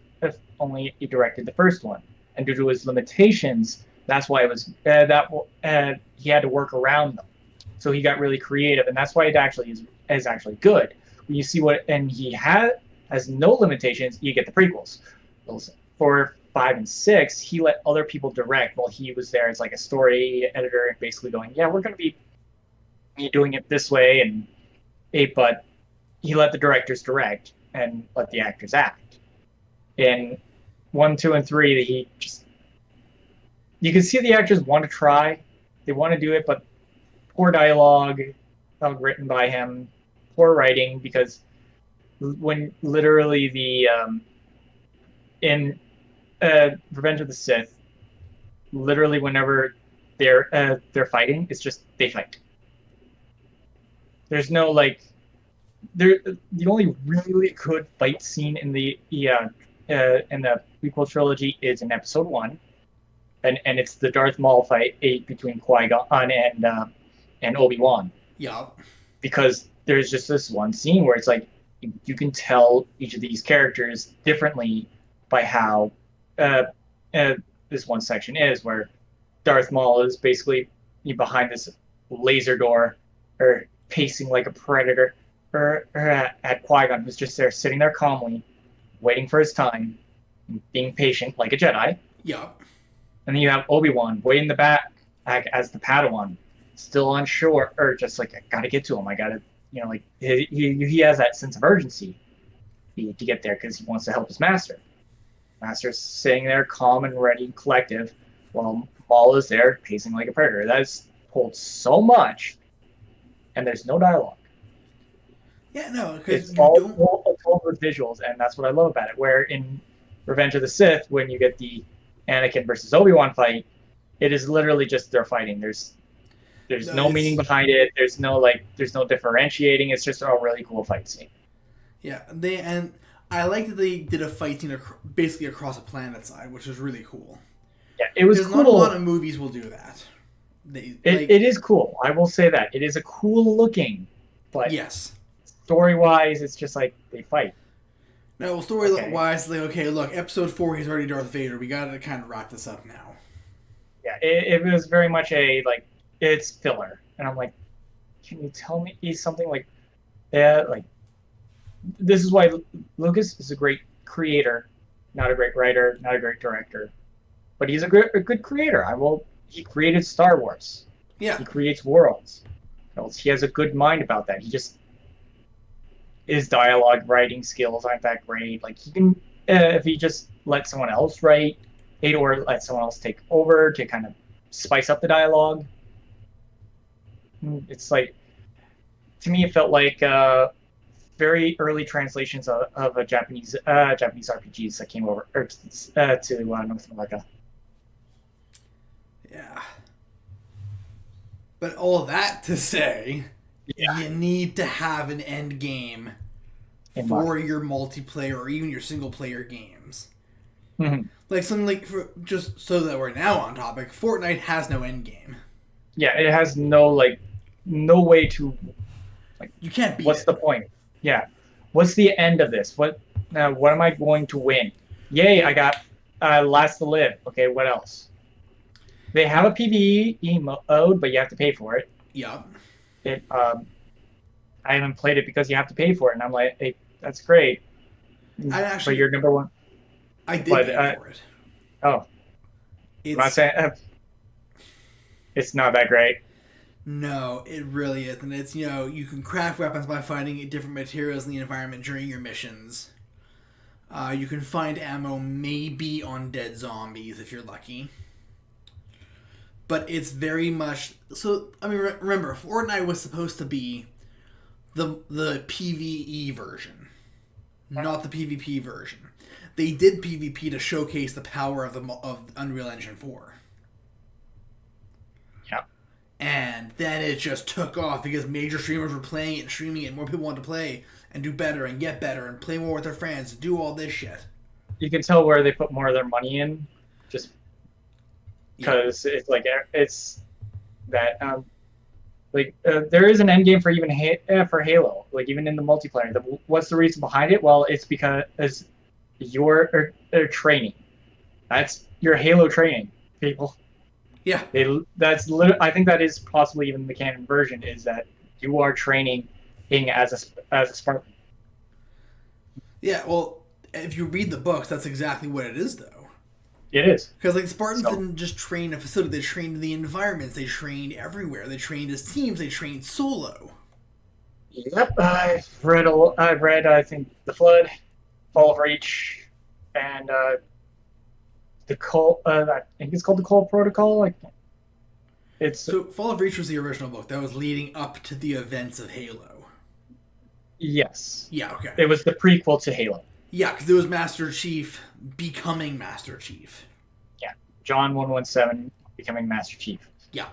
only directed the first one, and due to his limitations, that's why it was he had to work around them. So he got really creative, and that's why it actually is actually good. When you see what, and he has no limitations, you get the prequels. 4, 5, and 6, he let other people direct while he was there as like a story editor and basically going, yeah, we're going to be doing it this way, but he let the directors direct and let the actors act. In 1, 2, and 3, he just, you can see the actors want to try, they want to do it, but poor dialogue, written by him, poor writing, because when literally in Revenge of the Sith, literally whenever they're fighting, it's just they fight. There's no like, the only really good fight scene in the prequel trilogy is in Episode 1, and it's the Darth Maul fight between Qui-Gon and Obi-Wan, Yeah. because there's just this one scene where it's like, you can tell each of these characters differently by how uh, uh, this one section is, where Darth Maul is basically behind this laser door, or pacing like a predator, or at Qui-Gon, who's just there sitting there calmly, waiting for his time, being patient like a Jedi. Yeah. And then you have Obi-Wan way in the back as the Padawan, still unsure, or just like, I gotta get to him. I gotta, like he has that sense of urgency to get there, because he wants to help his master. Master's sitting there calm and ready and collective, while Maul is there pacing like a predator. That is pulled so much, and there's no dialogue. Yeah. No, It's because you all don't. it's all with visuals, and that's what I love about it. Where in Revenge of the Sith, when you get the Anakin versus Obi-Wan fight, it is literally just they're fighting. There's No, no meaning it's behind it. There's no differentiating. It's just a really cool fight scene. yeah. And I like that they did a fight scene basically across a planet side, which is really cool. Yeah, it was Because not a lot cool. of movies will do that. They It is cool. I will say that it is a cool looking, but yes. story wise, it's just like they fight. Now, well, story Okay, wise, like okay, look, episode 4, he's already Darth Vader. We got to kind of wrap this up now. yeah, it was very much a like, it's filler, and I'm like, can you tell me something like, yeah, like this is why Lucas is a great creator, not a great writer, not a great director, but he's a good creator. He created Star Wars. Yeah. He creates worlds. He has a good mind about that. He just his dialogue writing skills aren't that great. Like he can, if he just let someone else write it or let someone else take over to kind of spice up the dialogue. It's like to me, it felt like very early translations of a Japanese RPGs that came over to North America. Yeah. But all that to say, Yeah, you need to have an end game in for mind. your multiplayer or even your single player games. Mm-hmm. Like something like, just so that we're now on topic, Fortnite has no end game. Yeah, it has no way to like. You can't beat What's it. the point? Yeah, what's the end of this? What am I going to win? Yay, I got last to live. Okay, what else? They have a PvE mode, but you have to pay for it. Yup. It I haven't played it because you have to pay for it, and I'm like, hey, that's great, I but actually, you're number one. I did But pay for it. oh, I'm not It's saying it's not that great. No, it really isn't. It's, you can craft weapons by finding different materials in the environment during your missions. You can find ammo maybe on dead zombies if you're lucky. But it's very much so. I mean, remember, Fortnite was supposed to be the PVE version, not the PvP version. They did PvP to showcase the power of Unreal Engine 4. Yeah, And then it just took off because major streamers were playing it and streaming it, and more people wanted to play and do better and get better and play more with their friends and do all this shit. you can tell where they put more of their money in, just Yeah. because it's like it's that there is an end game for even for Halo, like even in the multiplayer. What's the reason behind it? Well, it's because your training. That's your Halo training, people. Yeah. I think that is possibly even the canon version is that you are training as a Spartan. Yeah, well, if you read the books, that's exactly what it is, though. It is. Because, like, Spartans So, didn't just train in a facility, they trained in the environments, they trained everywhere, they trained as teams, they trained solo. yep, I've read I think The Flood, Fall of Reach, and the Call. I think it's called the Call Protocol. Like it's So, Fall of Reach was the original book that was leading up to the events of Halo. yes, Yeah, okay. it was the prequel to Halo. Yeah, because it was Master Chief becoming Master Chief. Yeah, John 117 becoming Master Chief. Yeah.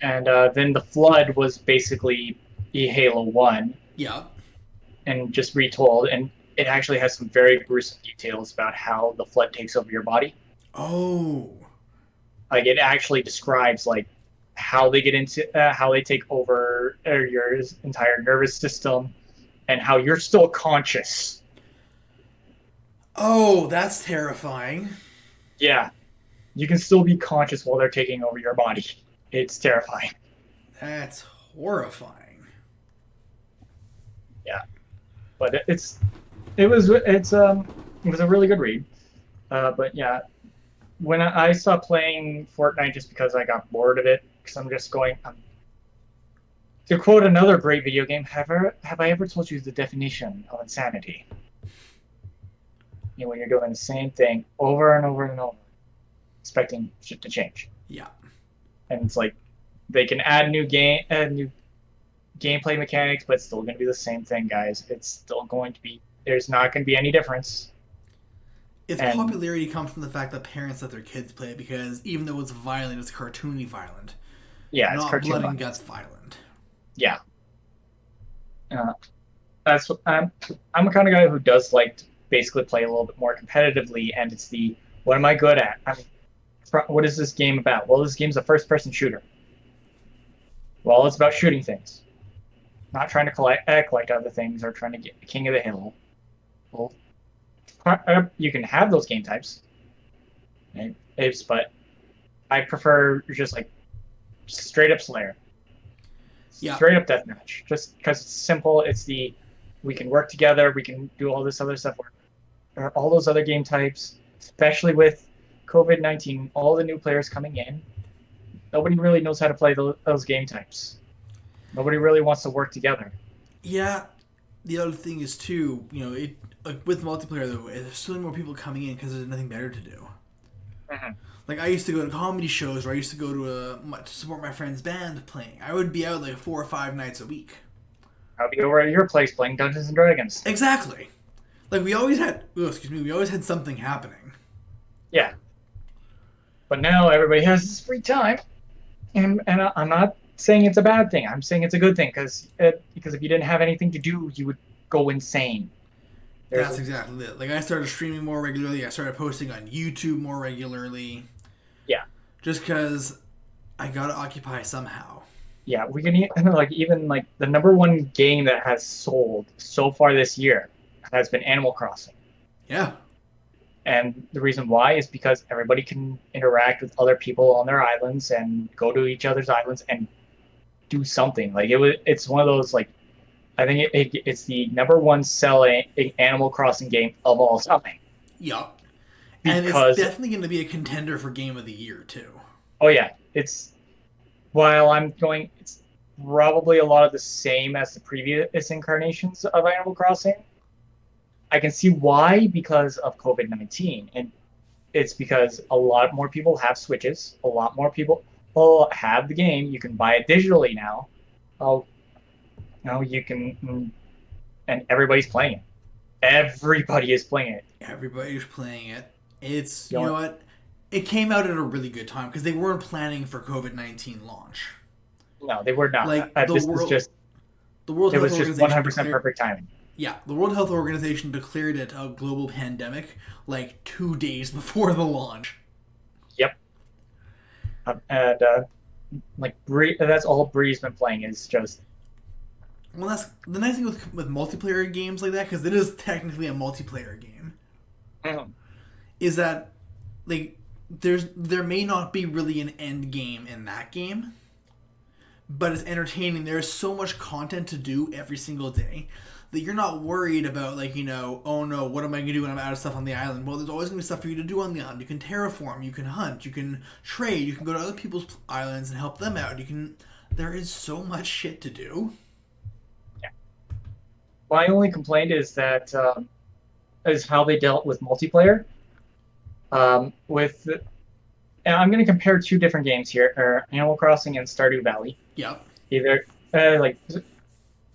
And then the Flood was basically Halo 1 Yeah. and just retold, and it actually has some very gruesome details about how the Flood takes over your body. Oh. Like it actually describes like how they get into how they take over your entire nervous system, and how you're still conscious. Oh, that's terrifying. Yeah, you can still be conscious while they're taking over your body. It's terrifying. That's horrifying. Yeah, but it was a really good read. But yeah, when I stopped playing Fortnite just because I got bored of it, because I'm just going. To quote another great video game, have I ever told you the definition of insanity? You know, when you're doing the same thing over and over and over, expecting shit to change. Yeah. And it's like they can add new gameplay mechanics, but it's still going to be the same thing, guys. It's still going to be. There's not going to be any difference. Its popularity comes from the fact that parents let their kids play it because even though it's violent, it's cartoony violent. Yeah, it's not cartoon blood and violence. guts violent. Yeah. That's I'm a kind of guy who does like to basically play a little bit more competitively, and it's the what am I good at? What is this game about? Well, this game's a first-person shooter. Well, it's about shooting things, not trying to collect other things or trying to get the king of the hill. Well, you can have those game types, but I prefer just like straight up Slayer. Yeah. straight up deathmatch, just because it's simple. We can work together, we can do all this other stuff. Or all those other game types, especially with COVID-19, all the new players coming in, nobody really knows how to play those game types. Nobody really wants to work together. Yeah. The other thing is too, it like with multiplayer though, there's so many more people coming in because there's nothing better to do. Mm-hmm. Like I used to go to comedy shows, or I used to go to support my friend's band playing. I would be out like 4 or 5 nights a week. I'll be over at your place playing Dungeons and Dragons. Exactly. Like we always had, we always had something happening. Yeah, but now everybody has this free time, and I'm not saying it's a bad thing. I'm saying it's a good thing because if you didn't have anything to do, you would go insane. That's exactly it. Like I started streaming more regularly. I started posting on YouTube more regularly. Yeah. Just because I gotta occupy somehow. Yeah, we can even the number one game that has sold so far this year has been Animal Crossing. Yeah. And the reason why is because everybody can interact with other people on their islands and go to each other's islands and do something. It's one of those I think it's the number one selling Animal Crossing game of all time. Yeah. And it's definitely going to be a contender for Game of the Year too. Oh yeah, it's probably a lot of the same as the previous incarnations of Animal Crossing. I can see why, because of COVID-19, and it's because a lot more people have Switches. A lot more people have the game. You can buy it digitally now. You can, and everybody's playing it. Everybody is playing it. Everybody's playing it. It's, you know what? It came out at a really good time because they weren't planning for COVID-19 launch. No, they were not. The World Health Organization just 100% perfect timing. Yeah, the World Health Organization declared it a global pandemic 2 days before the launch. Yep. That's all Bree's been playing is just. Well, that's the nice thing with multiplayer games like that, because it is technically a multiplayer game. Mm-hmm. Is that there may not be really an end game in that game, but it's entertaining. There's so much content to do every single day that you're not worried about oh no, what am I gonna do when I'm out of stuff on the island? Well, there's always gonna be stuff for you to do on the island. You can terraform, you can hunt, you can trade, you can go to other people's islands and help them out. There is so much shit to do. Yeah. My only complaint is that is how they dealt with multiplayer. And I'm going to compare two different games here, Animal Crossing and Stardew Valley. Yep.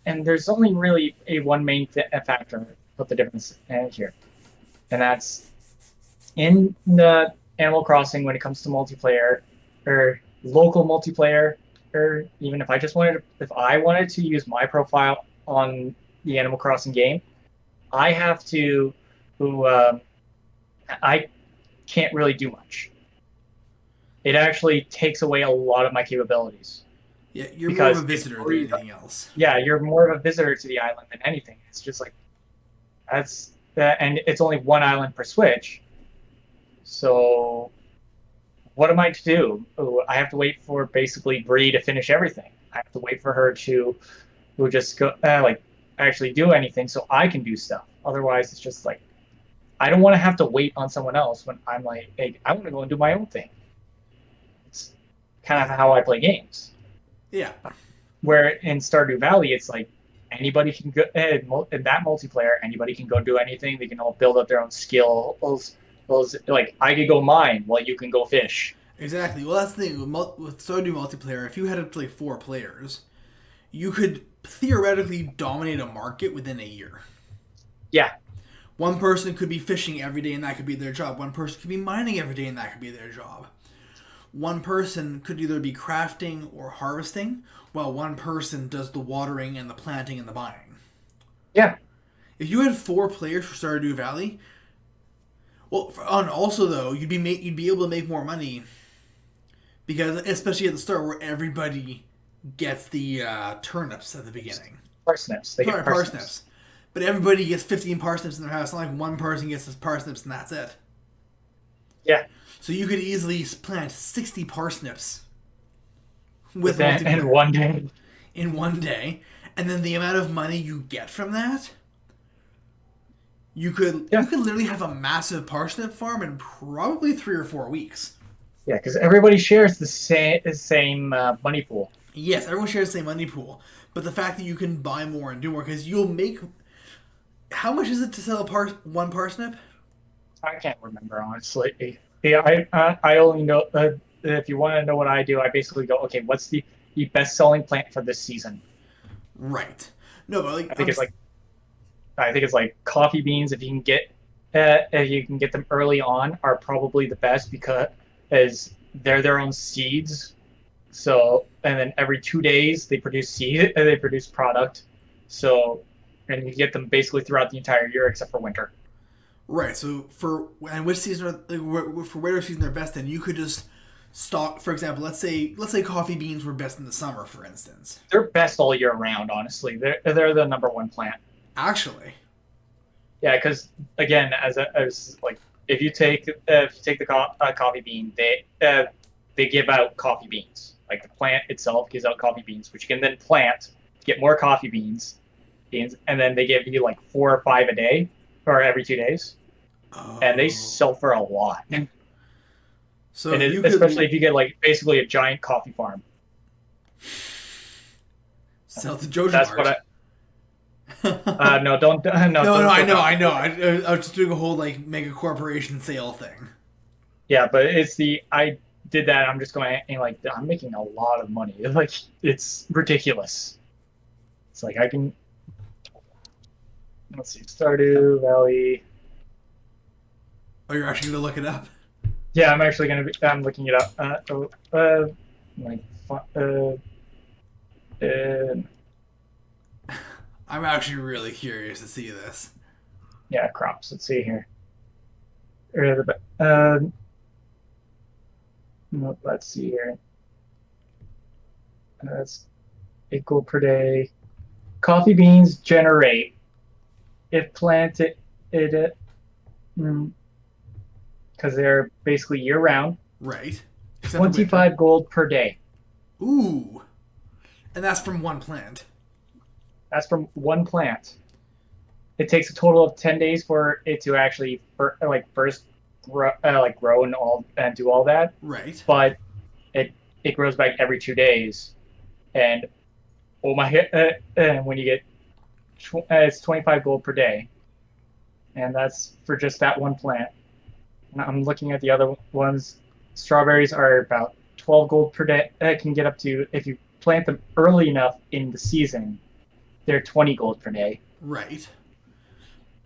And there's only really one main factor of the difference here, and that's in the Animal Crossing when it comes to multiplayer or local multiplayer, or even if I wanted to use my profile on the Animal Crossing game, I have to, I can't really do much. It actually takes away a lot of my capabilities. Yeah, you're more of a visitor than anything else. Yeah, you're more of a visitor to the island than anything. It's just that's that, and it's only one island per Switch. So, what am I to do? I have to wait for basically Bree to finish everything. I have to wait for her to just go actually do anything so I can do stuff. Otherwise, it's just I don't want to have to wait on someone else when I'm hey, I want to go and do my own thing. It's kind of how I play games. Yeah. Where in Stardew Valley, it's anybody can go in that multiplayer. Anybody can go do anything. They can all build up their own skills. I could go mine while you can go fish. Exactly. Well, that's the thing with Stardew multiplayer. If you had up to 4 players, you could theoretically dominate a market within a year. Yeah. One person could be fishing every day, and that could be their job. One person could be mining every day, and that could be their job. One person could either be crafting or harvesting, while one person does the watering and the planting and the buying. Yeah. If you had 4 players for Stardew Valley, and also though you'd be able to make more money because especially at the start where everybody gets the turnips at the beginning. Parsnips. They get parsnips. But everybody gets 15 parsnips in their house. Not one person gets his parsnips and that's it. Yeah. So you could easily plant 60 parsnips with in one day. in one day, and then the amount of money you get from that, you Yeah, could literally have a massive parsnip farm in probably 3 or 4 weeks. yeah, because everybody shares the same money pool. Yes, everyone shares the same money pool, but the fact that you can buy more and do more, because you'll make, how much is it to sell one parsnip? I can't remember honestly. Yeah, I only know if you want to know what I do, I basically go, okay, what's the best selling plant for this season? Right. No, but I think it's like I think it's like coffee beans. If you can get them early on, are probably the best because as they're their own seeds. So and then every 2 days they produce seed and they produce product. So and you get them basically throughout the entire year except for winter. right. So for and which season are for whatever season they're best in, you could just stock. For example, let's say coffee beans were best in the summer, for instance. They're best all year round. Honestly, they're the number one plant. Actually, Yeah, because again, as like if you take the coffee bean, they give out coffee beans. Like the plant itself gives out coffee beans, which you can then plant, get more coffee beans, and then they give you like 4 or 5 a day or every 2 days, and they oh, sell for a lot. so you Especially could if you get like basically a giant coffee farm. sell to Jojo That's what Mart. I. No, don't no, No, no, don't I show know, coffee. I know. I was just doing a whole like mega corporation sale thing. Yeah, but I did that. I'm just going and like I'm making a lot of money. Like it's ridiculous. It's like I can let's see, Stardew Valley. Oh, you're actually gonna look it up? Yeah, I'm actually gonna be. I'm looking it up. Like uh, I'm actually really curious to see this. yeah, crops. Let's see here. No, let's see here. That's 8 gold per day. Coffee beans generate if planted it. Mm, because they're basically year round. Right. Except for winter. 25 gold per day. Ooh. And that's from one plant. That's from one plant. It takes a total of 10 days for it to actually first grow and do all that. Right. But it grows back every 2 days, and oh my, and when you get it's 25 gold per day, and that's for just that one plant. And I'm looking at the other ones. Strawberries are about 12 gold per day. Can get up to if you plant them early enough in the season, they're 20 gold per day. Right.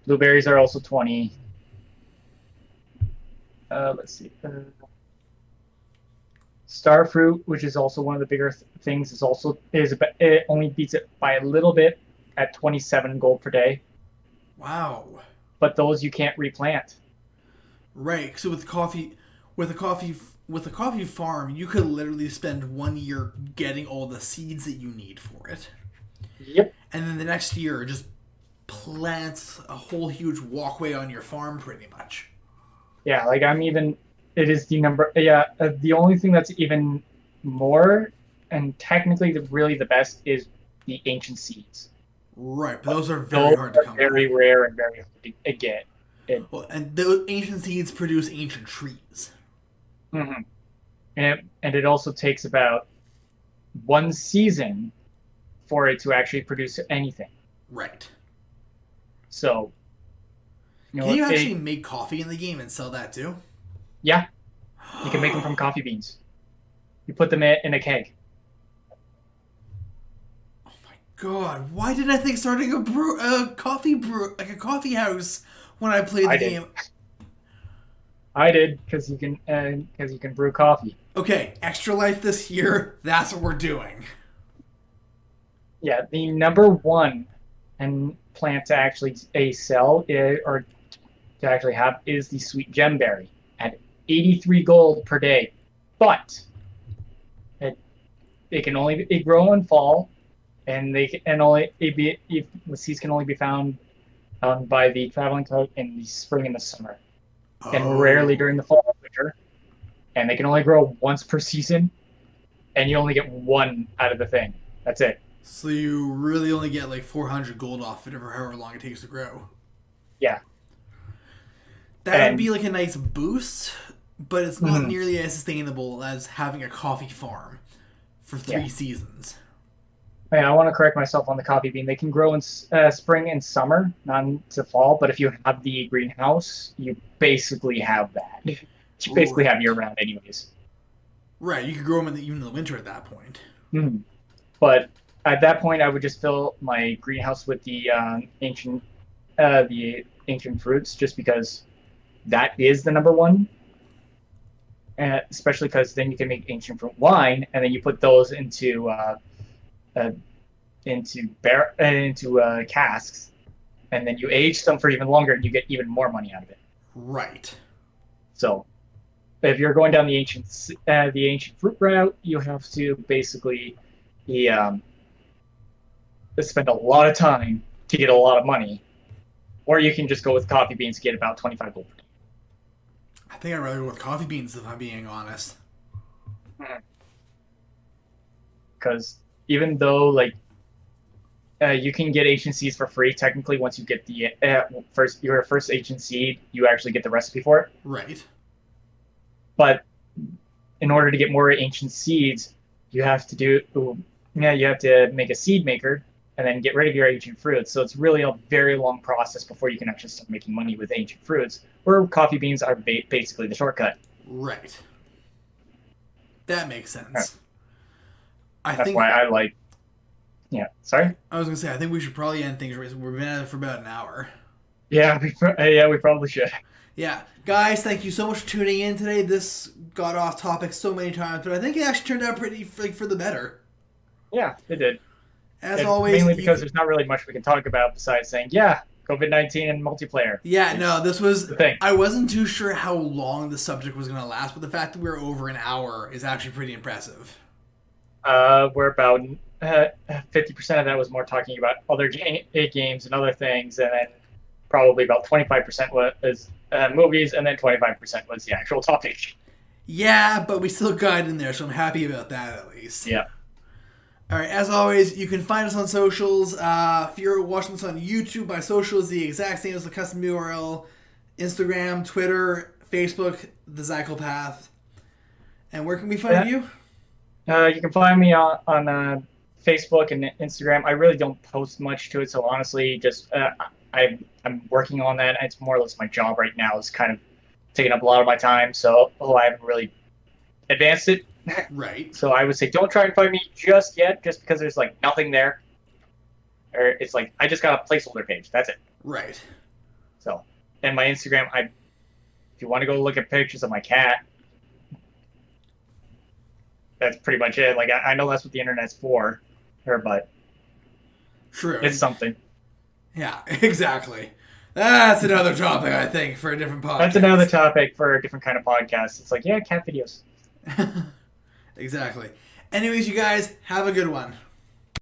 Blueberries are also 20. Let's see. Starfruit, which is also one of the bigger things, it only beats it by a little bit at 27 gold per day. Wow. But those you can't replant. Right. So with a coffee farm, you could literally spend 1 year getting all the seeds that you need for it, Yep. and then the next year just plant a whole huge walkway on your farm, pretty much. Yeah, like I'm even. It is the number. Yeah, the only thing that's even more and technically really the best is the ancient seeds. Right. But those are very Those hard to are come by. very rare and very hard to get. It, Well, and those ancient seeds produce ancient trees. mhm. And it also takes about one season for it to actually produce anything. Right. So, Can you actually make coffee in the game and sell that too? yeah, you can make them from coffee beans. You put them in a keg. Oh my god! Why did I think starting a coffee brew, like a coffee house, when I played the I did. game? I did because you can brew coffee. Okay, Extra Life this year. That's what we're doing. Yeah, the number one and plant to actually sell or to actually have is the sweet gemberry at 83 gold per day. But it can only grow in fall, and they can and only it be if the seeds can only be found by the traveling toad in the spring and the summer, and rarely Oh. during the fall and winter. And they can only grow once per season, and you only get one out of the thing. That's it. So you really only get like 400 gold off it, or however long it takes to grow. Yeah. That would be like a nice boost, but it's not Mhm. nearly as sustainable as having a coffee farm for 3 seasons. Yeah, I want to correct myself on the coffee bean. They can grow in spring and summer, not into fall. But if you have the greenhouse, you basically have that. You basically have year Right. round, anyways. Right, you could grow them even in the winter at that point. Mhm. But at that point, I would just fill my greenhouse with the ancient fruits, just because that is the number one. Especially because then you can make ancient fruit wine, and then you put those uh, into casks, and then you age them for even longer, and you get even more money out of it. Right. So if you're going down the ancient fruit route, you have to basically um, spend a lot of time to get a lot of money, or you can just go with coffee beans and get about 25 gold. I think I'd rather go with coffee beans if I'm being honest. Because even though like you can get ancient seeds for free, technically once you get the your first ancient seed, you actually get the recipe for it. Right. But in order to get more ancient seeds, you have to you have to make a seed maker and then get rid of your ancient fruits. So it's really a very long process before you can actually start making money with ancient fruits. Where coffee beans are basically the shortcut. Right. That makes Right. sense. I That's think why I like. Yeah, sorry. I was gonna say I think we should probably end things. We've been at it for about an hour. Yeah, we probably should. Yeah, guys, thank you so much for tuning in today. This got off topic so many times, but I think it actually turned out pretty for the better. Yeah, it did. As always, Mainly because there's not really much we can talk about besides saying, yeah, COVID-19 and multiplayer. yeah, no, this was the thing. I wasn't too sure how long the subject was gonna last, but the fact that we were over an hour is actually pretty impressive. We're about 50% of that was more talking about other games and other things, and then probably about 25% was movies, and then 25% was the actual topic. Yeah, but we still got in there, so I'm happy about that at least. Yeah. All right, as always, you can find us on socials. If you're watching this on YouTube, my social is the exact same as the custom URL. Instagram, Twitter, Facebook, The Zychopath. And where can we find you? You can find me on Facebook and Instagram. I really don't post much to it, so honestly, just I'm working on that. It's more or less my job right now. It's kind of taking up a lot of my time, so I haven't really advanced it. Right. So I would say don't try and find me just yet, just because there's like nothing there. Or it's like I just got a placeholder page. That's it. Right. So, and my Instagram, if you want to go look at pictures of my cat, that's pretty much it. Like I know that's what the internet's for, but True. it's something. Yeah, exactly. That's another topic, I think, for a different podcast. That's another topic for a different kind of podcast. It's like, yeah, cat videos. Exactly. Anyways, you guys, have a good one.